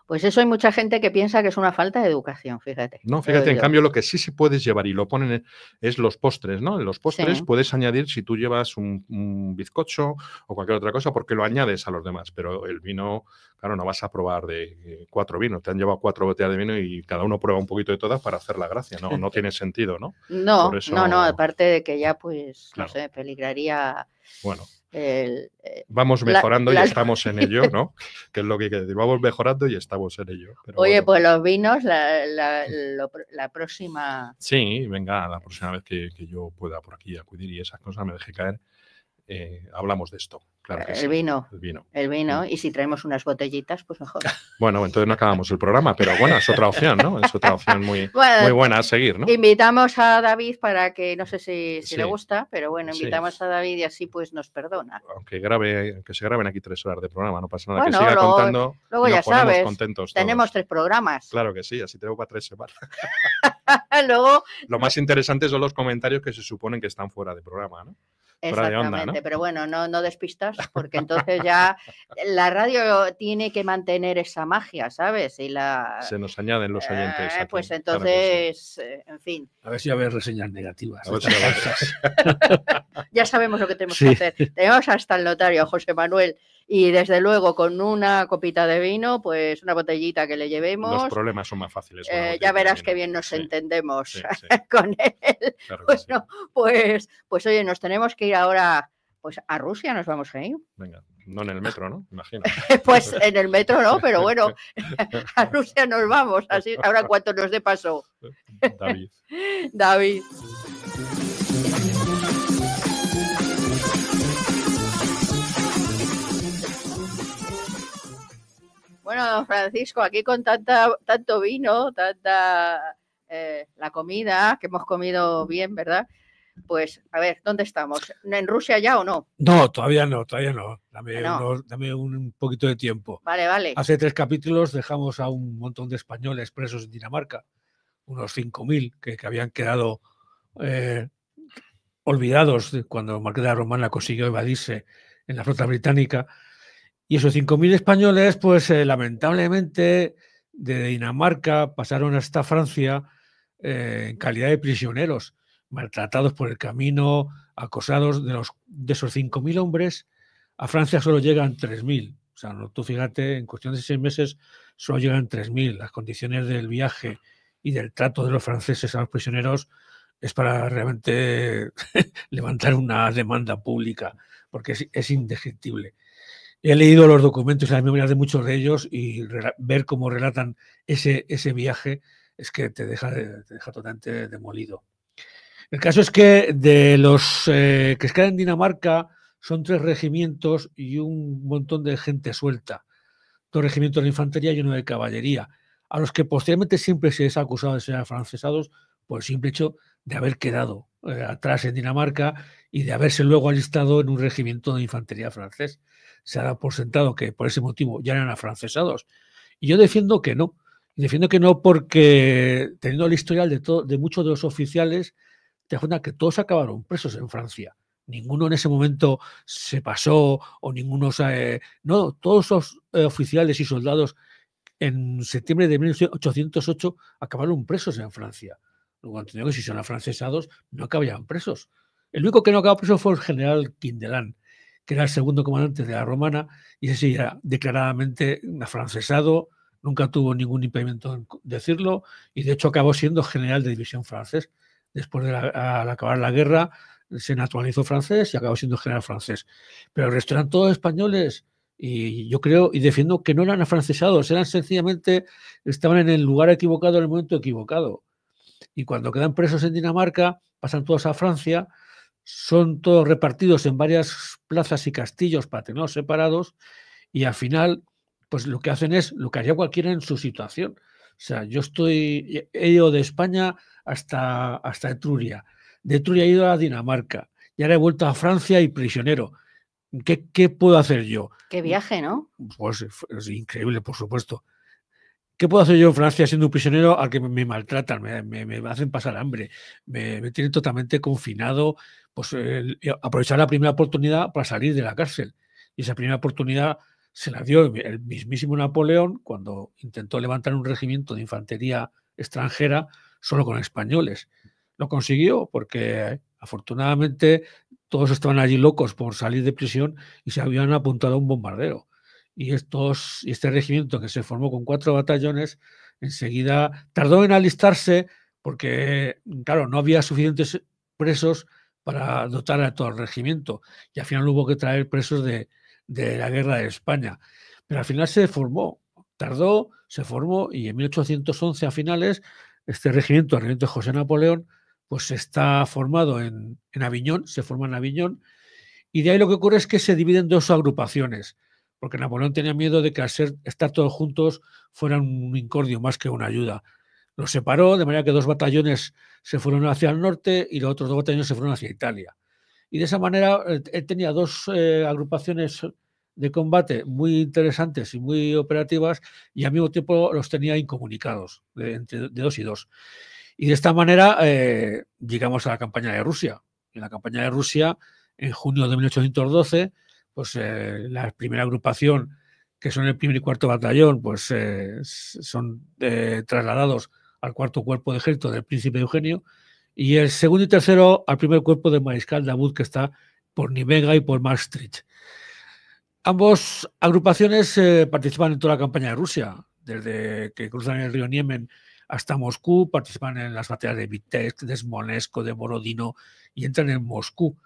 Pues eso hay mucha gente que piensa que es una falta de educación, fíjate.
No, fíjate, en cambio lo que sí puedes llevar y lo ponen es los postres, ¿no? En los postres puedes añadir, si tú llevas un bizcocho o cualquier otra cosa, porque lo añades a los demás, pero el vino, claro, no vas a probar de 4 vinos, te han llevado 4 botellas de vino y cada uno prueba un poquito de todas para hacer la gracia, no tiene sentido, ¿no?
No, aparte de que ya pues, claro, no sé, peligraría...
Bueno. Vamos mejorando y estamos en ello, ¿no? Que es lo que hay que decir. Vamos mejorando y estamos en ello. Pero
oye, pues los vinos, la próxima...
Sí, venga, la próxima vez que yo pueda por aquí acudir y esas cosas me deje caer, hablamos de esto. Claro que
el vino. Y si traemos unas botellitas, pues mejor.
Bueno, entonces no acabamos el programa, pero bueno, es otra opción, ¿no? Es otra opción muy buena a seguir, ¿no?
Invitamos a David para que, no sé si le gusta, pero bueno, invitamos a David y así pues nos perdona.
Aunque se graben aquí 3 horas de programa, no pasa nada, que siga contando.
Luego ya sabes, tenemos 3 programas.
Claro que sí, así tengo para 3 semanas.
Luego...
Lo más interesante son los comentarios que se suponen que están fuera de programa, ¿no?
Exactamente,
de onda, ¿no?
Pero bueno, no despistas, porque entonces ya la radio tiene que mantener esa magia, ¿sabes?
Se nos añaden los oyentes. Aquí.
Pues entonces, claro en fin.
A ver si va a haber reseñas negativas.
Ya sabemos lo que tenemos que hacer. Tenemos hasta el notario, José Manuel, y desde luego con una copita de vino, pues una botellita que le llevemos.
Los problemas son más fáciles.
Ya verás qué bien nos entendemos con él. Claro bueno, pues oye, nos tenemos que ir ahora pues a Rusia, nos vamos a ir.
Venga, no en el metro, ¿no? Imagino.
Pues en el metro no, pero bueno, a Rusia nos vamos, así ahora en cuanto nos dé paso. David. Bueno, don Francisco, aquí con tanto vino, tanta la comida, que hemos comido bien, ¿verdad? Pues, a ver, ¿dónde estamos? ¿En Rusia ya o no?
No, todavía no. Dame un poquito de tiempo.
Vale.
Hace 3 capítulos dejamos a un montón de españoles presos en Dinamarca, unos 5.000 que habían quedado olvidados cuando Marqués de la Romana consiguió evadirse en la flota británica. Y esos 5.000 españoles, pues lamentablemente, de Dinamarca pasaron hasta Francia en calidad de prisioneros, maltratados por el camino, acosados. De esos 5.000 hombres, a Francia solo llegan 3.000. O sea, tú fíjate, en cuestión de 6 meses solo llegan 3.000. Las condiciones del viaje y del trato de los franceses a los prisioneros es para realmente levantar una demanda pública, porque es indescriptible. He leído los documentos y las memorias de muchos de ellos y ver cómo relatan ese viaje es que te deja totalmente demolido. El caso es que de los que se quedan en Dinamarca son 3 regimientos y un montón de gente suelta. 2 regimientos de infantería y 1 de caballería, a los que posteriormente siempre se les ha acusado de ser afrancesados por el simple hecho de haber quedado atrás en Dinamarca y de haberse luego alistado en un regimiento de infantería francés. Se ha dado por sentado que por ese motivo ya eran afrancesados. Y yo defiendo que no. Defiendo que no porque, teniendo el historial de muchos de los oficiales, te das cuenta que todos acabaron presos en Francia. Ninguno en ese momento se pasó o ninguno... no, todos los oficiales y soldados en septiembre de 1808 acabaron presos en Francia. Luego han tenido que, si son afrancesados, no acabarían presos. El único que no acabó preso fue el general Quindelán, que era el segundo comandante de la Romana, y ese era declaradamente afrancesado, nunca tuvo ningún impedimento en decirlo, y de hecho acabó siendo general de división francés. Después de al acabar la guerra, se naturalizó francés y acabó siendo general francés. Pero el resto eran todos españoles, y yo creo y defiendo que no eran afrancesados, eran sencillamente, estaban en el lugar equivocado en el momento equivocado. Y cuando quedan presos en Dinamarca, pasan todos a Francia, son todos repartidos en varias plazas y castillos para tenerlos separados, y al final, pues lo que hacen es lo que haría cualquiera en su situación. O sea, he ido de España hasta Etruria, de Etruria he ido a Dinamarca, y ahora he vuelto a Francia y prisionero. ¿Qué puedo hacer yo?
Qué viaje, ¿no?
Pues es increíble, por supuesto. ¿Qué puedo hacer yo en Francia siendo un prisionero al que me maltratan, me hacen pasar hambre, me tienen totalmente confinado? Pues aprovechar la primera oportunidad para salir de la cárcel. Y esa primera oportunidad se la dio el mismísimo Napoleón cuando intentó levantar un regimiento de infantería extranjera solo con españoles. Lo consiguió porque afortunadamente todos estaban allí locos por salir de prisión y se habían apuntado a un bombardero. Y este regimiento, que se formó con 4 batallones, enseguida tardó en alistarse porque, claro, no había suficientes presos para dotar a todo el regimiento. Y al final hubo que traer presos de la guerra de España. Pero al final se formó, tardó, se formó, y en 1811 a finales, este regimiento, el regimiento de José Napoleón, pues está formado en Aviñón, se forma en Aviñón, y de ahí lo que ocurre es que se dividen en 2 agrupaciones, porque Napoleón tenía miedo de que al estar todos juntos fueran un incordio más que una ayuda. Los separó, de manera que 2 batallones se fueron hacia el norte y los otros 2 batallones se fueron hacia Italia. Y de esa manera él tenía 2 agrupaciones de combate muy interesantes y muy operativas, y al mismo tiempo los tenía incomunicados, de 2 y 2. Y de esta manera llegamos a la campaña de Rusia. En la campaña de Rusia, en junio de 1812, pues la primera agrupación, que son el 1er y 4 batallón, pues son trasladados al 4º cuerpo de ejército del Príncipe Eugenio, y el 2º y 3º al 1er cuerpo del Mariscal Davout, que está por Nimega y por Maastricht. Ambos agrupaciones participan en toda la campaña de Rusia, desde que cruzan el río Niemen hasta Moscú, participan en las batallas de Vitebsk, de Smolensk, de Borodino, y entran en Moscú.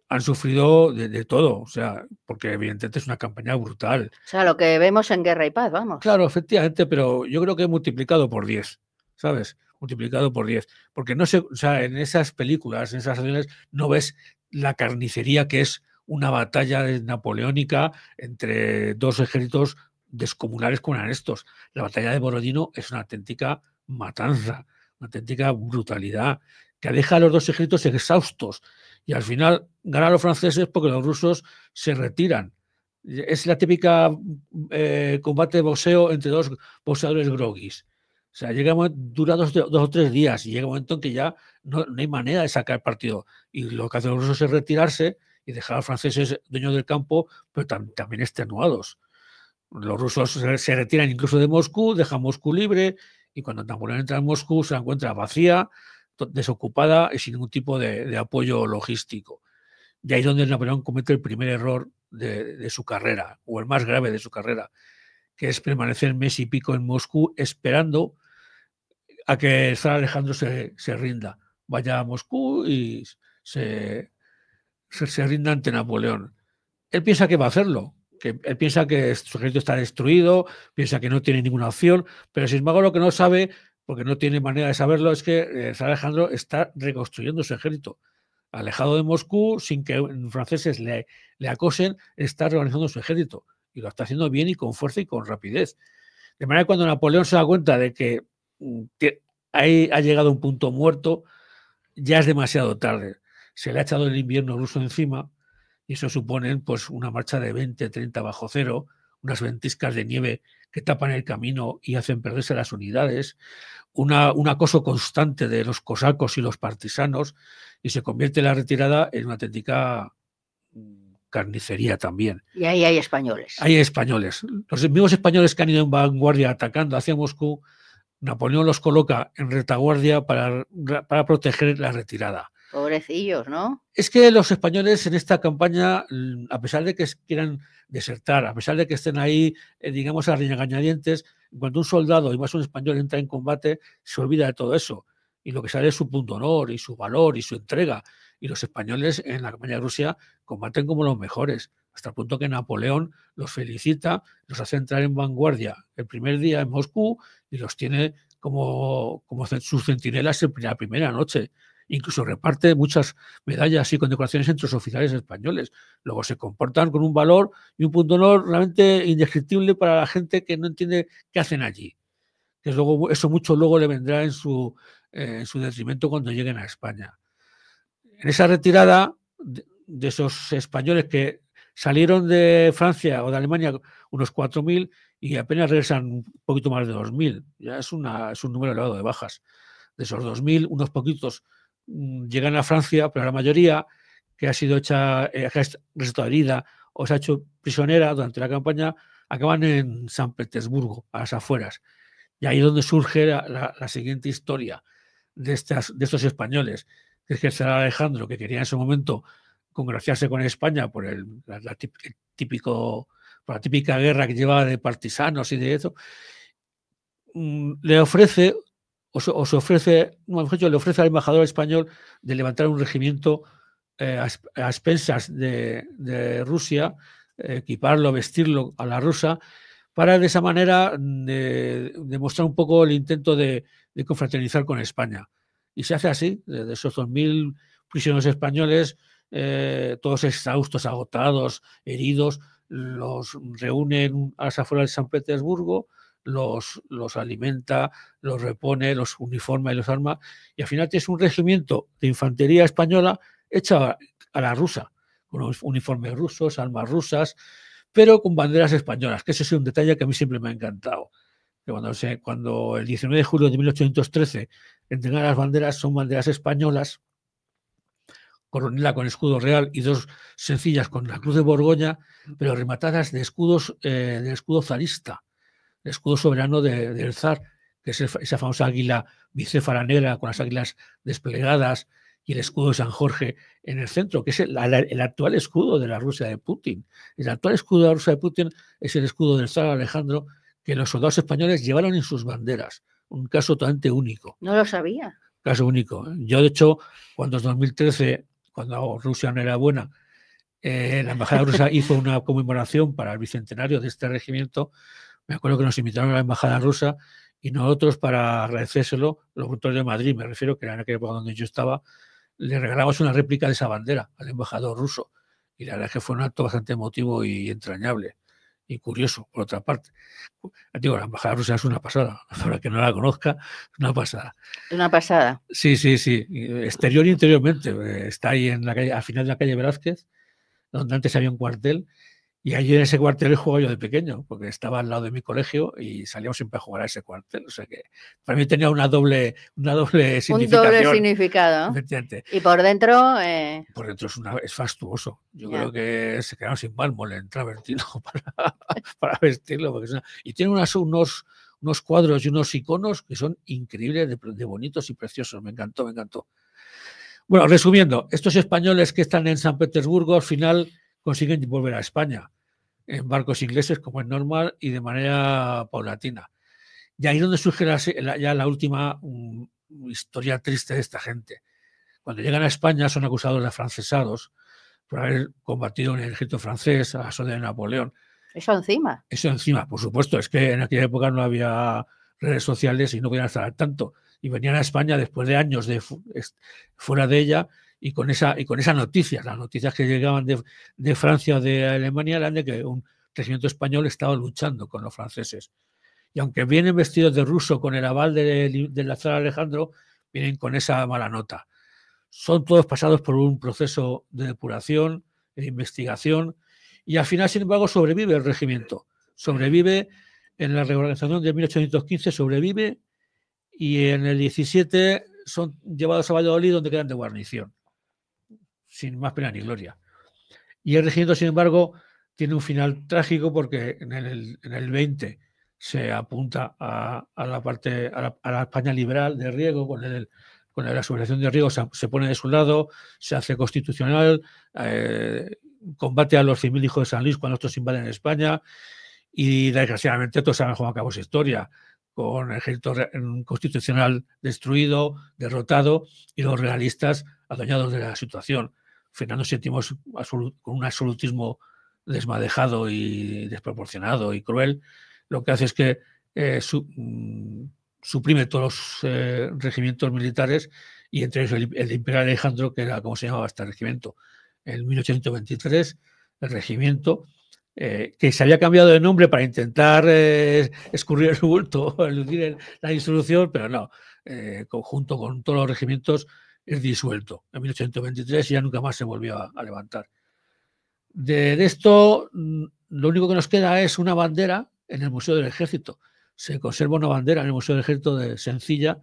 Han sufrido de todo, o sea, porque evidentemente es una campaña brutal.
O sea, lo que vemos en Guerra y Paz, vamos.
Claro, efectivamente, pero yo creo que multiplicado por 10, ¿sabes? Multiplicado por 10. Porque no sé, o sea, en esas películas, en esas acciones, no ves la carnicería que es una batalla napoleónica entre 2 ejércitos descomunales como eran estos. La batalla de Borodino es una auténtica matanza, una auténtica brutalidad, que deja a los 2 ejércitos exhaustos, y al final ganan los franceses porque los rusos se retiran. Es la típica combate de boxeo entre 2 boxeadores groguis. O sea, dura 2 o 3 días y llega un momento en que ya no hay manera de sacar partido. Y lo que hacen los rusos es retirarse y dejar a los franceses dueños del campo, pero también extenuados. Los rusos se retiran incluso de Moscú, dejan Moscú libre, y cuando Napoleón entra en Moscú se la encuentra vacía, desocupada y sin ningún tipo de apoyo logístico. Y ahí es donde Napoleón comete el primer error de su carrera, o el más grave de su carrera, que es permanecer mes y pico en Moscú esperando a que el zar Alejandro se rinda. Vaya a Moscú y se rinda ante Napoleón. Él piensa que va a hacerlo, que él piensa que su ejército está destruido, piensa que no tiene ninguna opción, pero sin embargo lo que no sabe, porque no tiene manera de saberlo, es que el zar Alejandro está reconstruyendo su ejército. Alejado de Moscú, sin que los franceses le acosen, está reorganizando su ejército. Y lo está haciendo bien y con fuerza y con rapidez. De manera que cuando Napoleón se da cuenta de que ahí ha llegado un punto muerto, ya es demasiado tarde. Se le ha echado el invierno ruso encima y eso supone pues, una marcha de 20, 30 bajo cero, unas ventiscas de nieve que tapan el camino y hacen perderse las unidades, un acoso constante de los cosacos y los partisanos, y se convierte la retirada en una auténtica carnicería también.
Y ahí hay españoles.
Hay españoles. Los mismos españoles que han ido en vanguardia atacando hacia Moscú, Napoleón los coloca en retaguardia para proteger la retirada.
Pobrecillos, ¿no?
Es que los españoles en esta campaña, a pesar de que quieran desertar, a pesar de que estén ahí, digamos, a regañadientes, cuando un soldado, y más un español, entra en combate, se olvida de todo eso. Y lo que sale es su punto honor y su valor y su entrega. Y los españoles en la campaña de Rusia combaten como los mejores, hasta el punto que Napoleón los felicita, los hace entrar en vanguardia el primer día en Moscú y los tiene como sus centinelas en la primera noche. Incluso reparte muchas medallas y condecoraciones entre los oficiales españoles. Luego se comportan con un valor y un punto de honor realmente indescriptible para la gente que no entiende qué hacen allí. Que luego, eso mucho luego le vendrá en su detrimento cuando lleguen a España. En esa retirada de esos españoles que salieron de Francia o de Alemania unos 4.000 y apenas regresan un poquito más de 2.000. Ya es un número elevado de bajas. De esos 2.000, unos poquitos llegan a Francia, pero la mayoría que ha sido hecha, que ha resultado herida o se ha hecho prisionera durante la campaña, acaban en San Petersburgo, a las afueras. Y ahí es donde surge la siguiente historia de estos españoles, que es que el zar Alejandro, que quería en ese momento congraciarse con España por la típica guerra que llevaba de partisanos y de eso, le ofrece le ofrece al embajador español de levantar un regimiento a expensas de Rusia, equiparlo, vestirlo a la rusa, para de esa manera demostrar un poco el intento de confraternizar con España. Y se hace así, de esos 2.000 prisioneros españoles, todos exhaustos, agotados, heridos, los reúnen a las afueras de San Petersburgo, los alimenta, los repone, los uniforma y los arma, y al final tienes un regimiento de infantería española hecha a la rusa, con uniformes rusos, armas rusas, pero con banderas españolas, que ese es un detalle que a mí siempre me ha encantado. Que cuando el 19 de julio de 1813 entregan las banderas, son banderas españolas, coronela con escudo real y dos sencillas con la cruz de Borgoña, pero rematadas de escudos del escudo zarista, el escudo soberano del zar, que es esa famosa águila bicéfala negra con las águilas desplegadas y el escudo de San Jorge en el centro, que es el actual escudo de la Rusia de Putin. El actual escudo de la Rusia de Putin es el escudo del zar Alejandro que los soldados españoles llevaron en sus banderas. Un caso totalmente único.
No lo sabía.
Caso único. Yo, de hecho, cuando en 2013, cuando Rusia no era buena, la embajada rusa hizo una conmemoración para el bicentenario de este regimiento. Me acuerdo que nos invitaron a la embajada rusa y nosotros, para agradecérselo, los voluntarios de Madrid, me refiero, que era en aquella época donde yo estaba, le regalamos una réplica de esa bandera al embajador ruso. Y la verdad es que fue un acto bastante emotivo y entrañable. Y curioso, por otra parte. Digo, la embajada rusa es una pasada. Para que no la conozca, es una pasada.
Una pasada.
Sí, sí, sí. Exterior y interiormente. Está ahí en la calle, al final de la calle Velázquez, donde antes había un cuartel. Y allí en ese cuartel jugaba yo de pequeño, porque estaba al lado de mi colegio y salíamos siempre a jugar a ese cuartel. O sea que para mí tenía una doble significación.
Un doble significado.
Efectivamente.
Y por dentro...
Por dentro es fastuoso. Yo
Ya.
creo que se quedaron sin mármol en Travertino para vestirlo. Porque y tiene unos cuadros y unos iconos que son increíbles, de bonitos y preciosos. Me encantó, me encantó. Bueno, resumiendo, estos españoles que están en San Petersburgo al final consiguen volver a España en barcos ingleses, como es normal, y de manera paulatina. Y ahí es donde surge ya la última historia triste de esta gente. Cuando llegan a España son acusados de afrancesados por haber combatido en el ejército francés a las órdenes de Napoleón.
Eso encima.
Eso encima, por supuesto. Es que en aquella época no había redes sociales y no podían estar al tanto. Y venían a España después de años fuera de ella y con esa noticia. Las noticias que llegaban de Francia o de Alemania eran de que un regimiento español estaba luchando con los franceses. Y aunque vienen vestidos de ruso con el aval del zar Alejandro, vienen con esa mala nota. Son todos pasados por un proceso de depuración, de investigación, y al final, sin embargo, sobrevive el regimiento. Sobrevive en la reorganización de 1815, sobrevive, y en el 17 son llevados a Valladolid, donde quedan de guarnición, sin más pena ni gloria. Y el regimiento, sin embargo, tiene un final trágico porque en el 20 se apunta a la España liberal de Riego, con la sublevación de Riego se pone de su lado, se hace constitucional, combate a los 100.000 hijos de San Luis cuando estos invaden España, y desgraciadamente todos saben cómo acabó esa historia, con el ejército constitucional destruido, derrotado, y los realistas adueñados de la situación. Fernando VII con un absolutismo desmadejado y desproporcionado y cruel, lo que hace es que suprime todos los regimientos militares, y entre ellos el de Imperial Alejandro, que era como se llamaba este regimiento. En 1823, el regimiento, que se había cambiado de nombre para intentar escurrir el bulto, eludir la disolución, pero no, junto con todos los regimientos, es disuelto. En 1823 ya nunca más se volvió a levantar. De esto, lo único que nos queda es una bandera en el Museo del Ejército. Se conserva una bandera en el Museo del Ejército sencilla,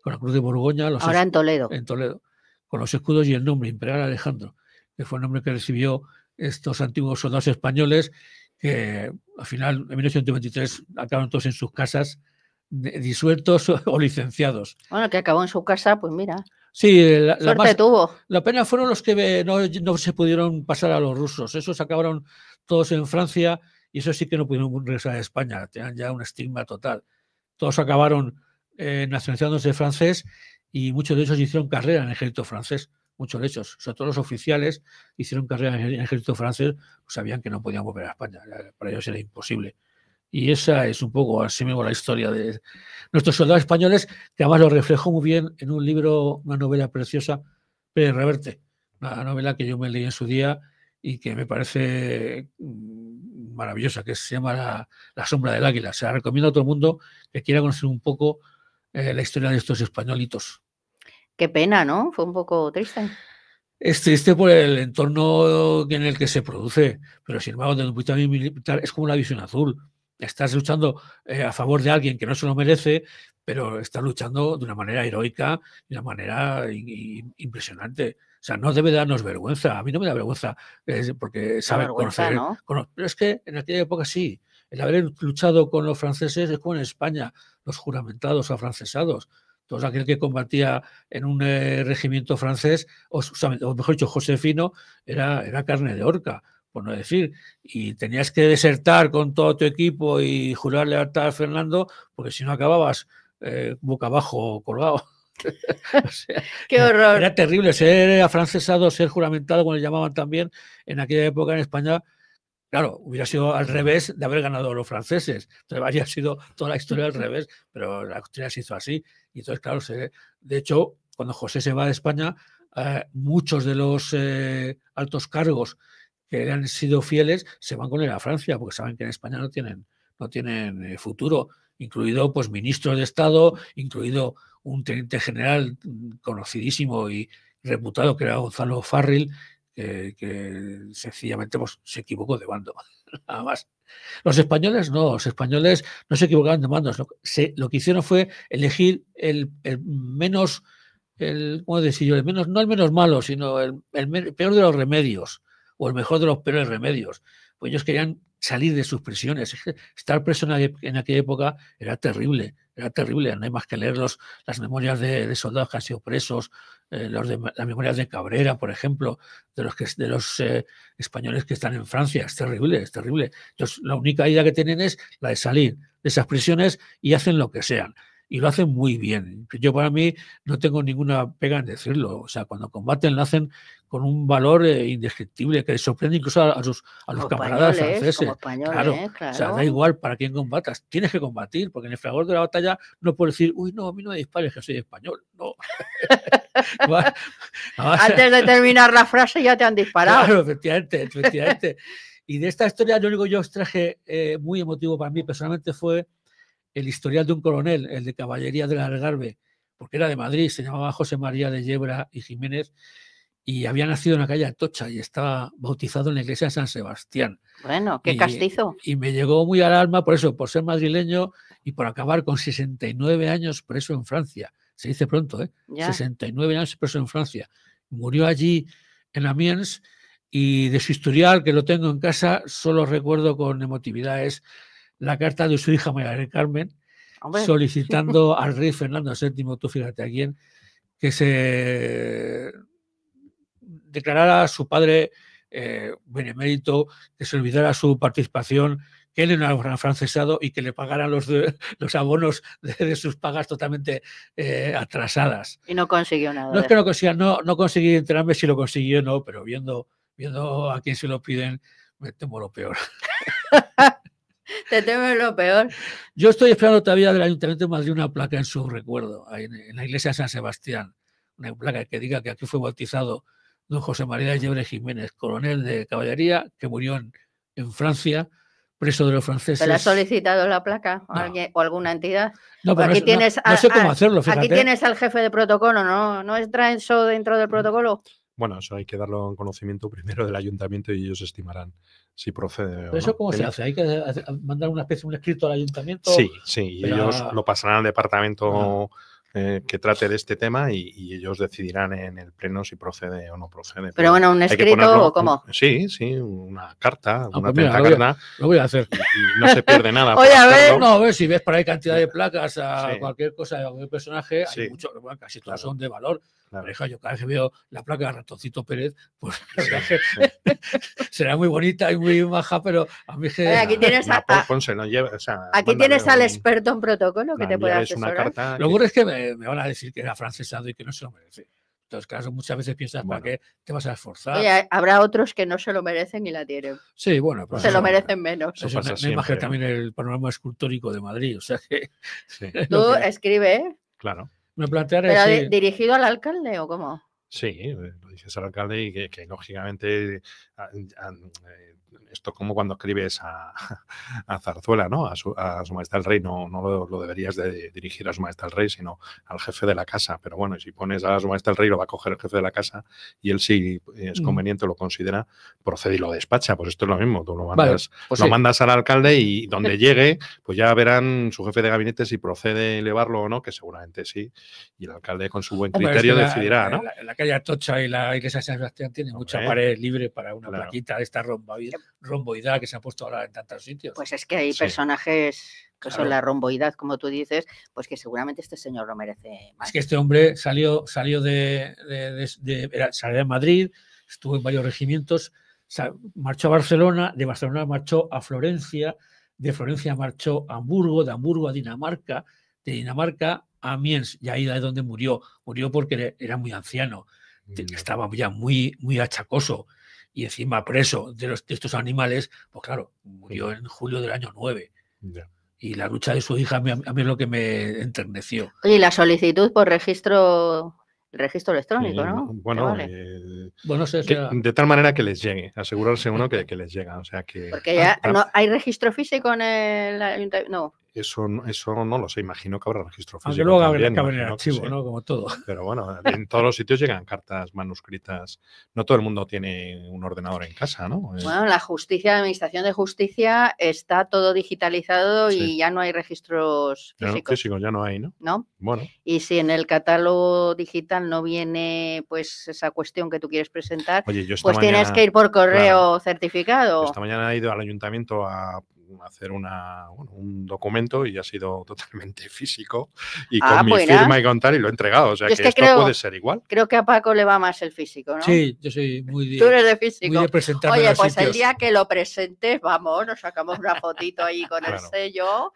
con la Cruz de Borgoña.
Ahora en Toledo.
En Toledo, con los escudos y el nombre, Imperial Alejandro, que fue el nombre que recibió estos antiguos soldados españoles que al final, en 1823, acabaron todos en sus casas, disueltos o licenciados.
Bueno, que acabó en su casa, pues mira.
Sí,
suerte tuvo.
La pena fueron los que no se pudieron pasar a los rusos. Esos acabaron todos en Francia y eso sí que no pudieron regresar a España. Tenían ya un estigma total. Todos acabaron nacionalizándose francés y muchos de ellos hicieron carrera en el ejército francés. Muchos de ellos, sobre todo los oficiales, hicieron carrera en el ejército francés, pues sabían que no podían volver a España. Para ellos era imposible. Y esa es un poco así mismo la historia de nuestros soldados españoles, que además lo reflejó muy bien en un libro, una novela preciosa, Pérez Reverte, una novela que yo me leí en su día y que me parece maravillosa, que se llama La sombra del águila. Se la recomiendo a todo el mundo que quiera conocer un poco la historia de estos españolitos.
Qué pena, ¿no? Fue un poco triste.
Es triste por el entorno en el que se produce, pero sin embargo, desde un punto de vista militar es como una visión azul. Estás luchando a favor de alguien que no se lo merece, pero estás luchando de una manera heroica, de una manera impresionante. O sea, no debe darnos vergüenza. A mí no me da vergüenza porque saben conocer.
¿No?
Pero es que en aquella época sí. El haber luchado con los franceses es como en España, los juramentados o afrancesados. Todo aquel que combatía en un regimiento francés, o mejor dicho, josefino, era carne de horca, por no decir, y tenías que desertar con todo tu equipo y jurar lealtad a Fernando, porque si no acababas boca abajo colgado. O sea,
¡qué horror!
Era terrible ser afrancesado, ser juramentado, como le llamaban también en aquella época en España. Claro, hubiera sido al revés de haber ganado los franceses. Entonces habría sido toda la historia al revés, pero la historia se hizo así. Y entonces, claro, de hecho, cuando José se va de España, muchos de los altos cargos que han sido fieles se van con él a Francia, porque saben que en España no tienen futuro, incluido pues ministros de Estado, incluido un teniente general conocidísimo y reputado que era Gonzalo Farril, que sencillamente pues, se equivocó de bando, nada más. Los españoles no se equivocaron de bandos. Lo que hicieron fue elegir el menos, ¿cómo decir yo? No el menos malo, sino el peor de los remedios, o el mejor de los peores remedios. Pues ellos querían salir de sus prisiones. Estar preso en aquella época era terrible. No hay más que leer las memorias de soldados que han sido presos, las memorias de Cabrera, por ejemplo, de los españoles que están en Francia. Es terrible. Entonces, la única idea que tienen es la de salir de esas prisiones y hacen lo que sean. Y lo hacen muy bien. Yo, para mí, no tengo ninguna pega en decirlo. O sea, cuando combaten, lo hacen con un valor indescriptible, que sorprende incluso a los camaradas franceses. Claro. O sea, da igual para quién combatas. Tienes que combatir, porque en el fragor de la batalla no puedes decir, uy, no, a mí no me dispares, que soy español. No.
Antes de terminar la frase ya te han disparado.
Claro, efectivamente. Y de esta historia, lo único que yo os traje muy emotivo para mí personalmente fue el historial de un coronel, el de caballería del Algarve, porque era de Madrid, se llamaba José María de Yebra y Jiménez, y había nacido en la calle Atocha y estaba bautizado en la iglesia de San Sebastián.
Bueno, qué castizo.
Y me llegó muy al alma por eso, por ser madrileño y por acabar con 69 años preso en Francia. Se dice pronto, ¿eh? Ya. 69 años preso en Francia. Murió allí en Amiens, y de su historial, que lo tengo en casa, solo recuerdo con emotividad es la carta de su hija María del Carmen, solicitando al rey Fernando VII, tú fíjate a quién, que se declarara a su padre benemérito, que se olvidara su participación, que él era un afrancesado y que le pagaran los abonos de sus pagas totalmente atrasadas.
Y no consiguió nada.
No es que no consiga, no conseguí enterarme si lo consiguió o no, pero viendo a quién se lo piden, me temo lo peor.
Te temes lo peor.
Yo estoy esperando todavía del Ayuntamiento de Madrid una placa en su recuerdo, en la iglesia de San Sebastián. Una placa que diga que aquí fue bautizado don José María de Yebra Jiménez, coronel de caballería, que murió en Francia, preso de los franceses.
¿Te la ha solicitado la placa o alguna entidad?
No, pero
aquí tienes
no sé cómo hacerlo, fíjate.
Aquí tienes al jefe de protocolo, ¿no? ¿No entra eso dentro del protocolo?
Bueno, eso hay que darlo en conocimiento primero del ayuntamiento y ellos estimarán si procede o no.
¿Eso cómo se hace? ¿Hay que mandar un escrito al ayuntamiento?
Sí, y ellos lo pasarán al departamento que trate de este tema y ellos decidirán en el pleno si procede o no procede.
Pero bueno, ¿un escrito o cómo?
Sí, una carta, una carta.
Lo voy a hacer.
Y no se pierde nada.
Oye, a ver,
si ves por ahí cantidad de placas a cualquier cosa, a cualquier personaje, hay muchos, bueno, casi todos son de valor. Claro. Pero yo cada vez que veo la placa de Ratoncito Pérez, pues será muy bonita y muy maja, pero a mí que...
Aquí tienes, aquí tienes al experto en protocolo que te puede asesorar.
Lo bueno es que me van a decir que era afrancesado y que no se lo merece. Entonces, claro, muchas veces piensas, ¿para qué te vas a esforzar?
Oye, habrá otros que no se lo merecen y la tienen.
Sí, bueno.
Pues se lo merecen menos.
Eso me imagino también el panorama escultórico de Madrid. O sea que...
Tú escribe, ¿eh?
Claro.
Me plantearé...
¿Pero dirigido al alcalde o cómo?
Sí, lo dices al alcalde y que lógicamente esto como cuando escribes a Zarzuela, ¿no? A su majestad el rey, no lo deberías de dirigir a su majestad el rey, sino al jefe de la casa. Pero bueno, si pones a su majestad el rey, lo va a coger el jefe de la casa y él, si es conveniente, lo considera, procede y lo despacha. Pues esto es lo mismo, tú lo mandas al alcalde y donde llegue, pues ya verán su jefe de gabinete si procede elevarlo o no, que seguramente sí. Y el alcalde con su buen criterio decidirá, ¿no?
La calle Atocha y la iglesia de San Sebastián tienen mucha pared libre para una plaquita de esta romboidal que se ha puesto ahora en tantos sitios.
Pues es que hay personajes que son la romboidad, como tú dices, pues que seguramente este señor lo merece más.
Es que este hombre salió de Madrid, estuvo en varios regimientos, marchó a Barcelona, de Barcelona marchó a Florencia, de Florencia marchó a Hamburgo, de Hamburgo a Dinamarca, de Dinamarca a Amiens, y ahí es donde murió. Murió porque era muy anciano, estaba ya muy, muy achacoso. Y encima preso de estos animales, pues claro, murió en julio del año 9. Y la lucha de su hija a mí es lo que me enterneció.
Oye, y la solicitud por registro electrónico, ¿no?
Bueno, de tal manera que les llegue, asegurarse uno que les llega. O sea que,
porque ya no hay registro físico en el ayuntamiento. No.
Eso no lo sé, imagino que habrá registro físico.
Aunque luego
también,
cabe en el
imagino que
archivo,
sí.
¿no? Como todo.
Pero bueno, en todos los sitios llegan cartas manuscritas. No todo el mundo tiene un ordenador en casa, ¿no?
Bueno, la justicia, la administración de justicia está todo digitalizado
Sí.
y ya no hay registros
Ya no,
físicos,
físicos ya no hay, ¿no?
¿no?
Bueno,
Y si en el catálogo digital no viene pues esa cuestión que tú quieres presentar,
oye, yo esta
pues tienes
mañana,
que ir por correo
claro,
certificado.
esta mañana he ido al ayuntamiento a hacer un documento y ha sido totalmente físico y con mi
buena.
firma y con tal y lo he entregado. O sea
Yo es
que
que
esto
creo-
puede ser igual.
Creo que a Paco le va más el físico, ¿no?
Sí, yo soy muy
Tú eres
de,
de físico.
muy de presentarme en
Oye,
los
pues el
sitios.
día que lo presentes, vamos, nos sacamos una fotito ahí con el
Claro.
sello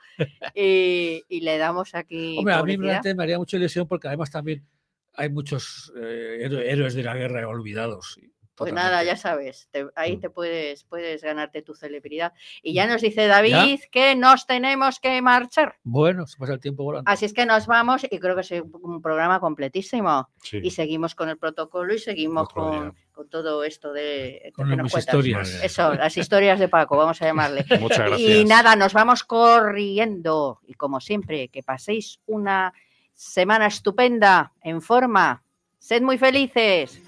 y le damos aquí
Hombre, a mí
publicidad.
me haría mucha ilusión porque además también hay muchos héroes de la guerra olvidados.
Pues
Totalmente.
nada, ya sabes, ahí
Mm.
te puedes ganarte tu celebridad. Y ya nos dice David
¿Ya?
que nos tenemos que marchar.
Bueno, se pasa el tiempo volando.
Así es que nos vamos y creo que es un programa completísimo.
Sí.
Y seguimos con el protocolo y seguimos
Otro día.
con todo esto de
Con
que
mis
nos cuentas.
historias.
Muy bien.
Eso, las historias de Paco, vamos a llamarle.
Muchas gracias.
Y nada, nos vamos corriendo. Y como siempre, que paséis una semana estupenda, en forma. Sed muy felices.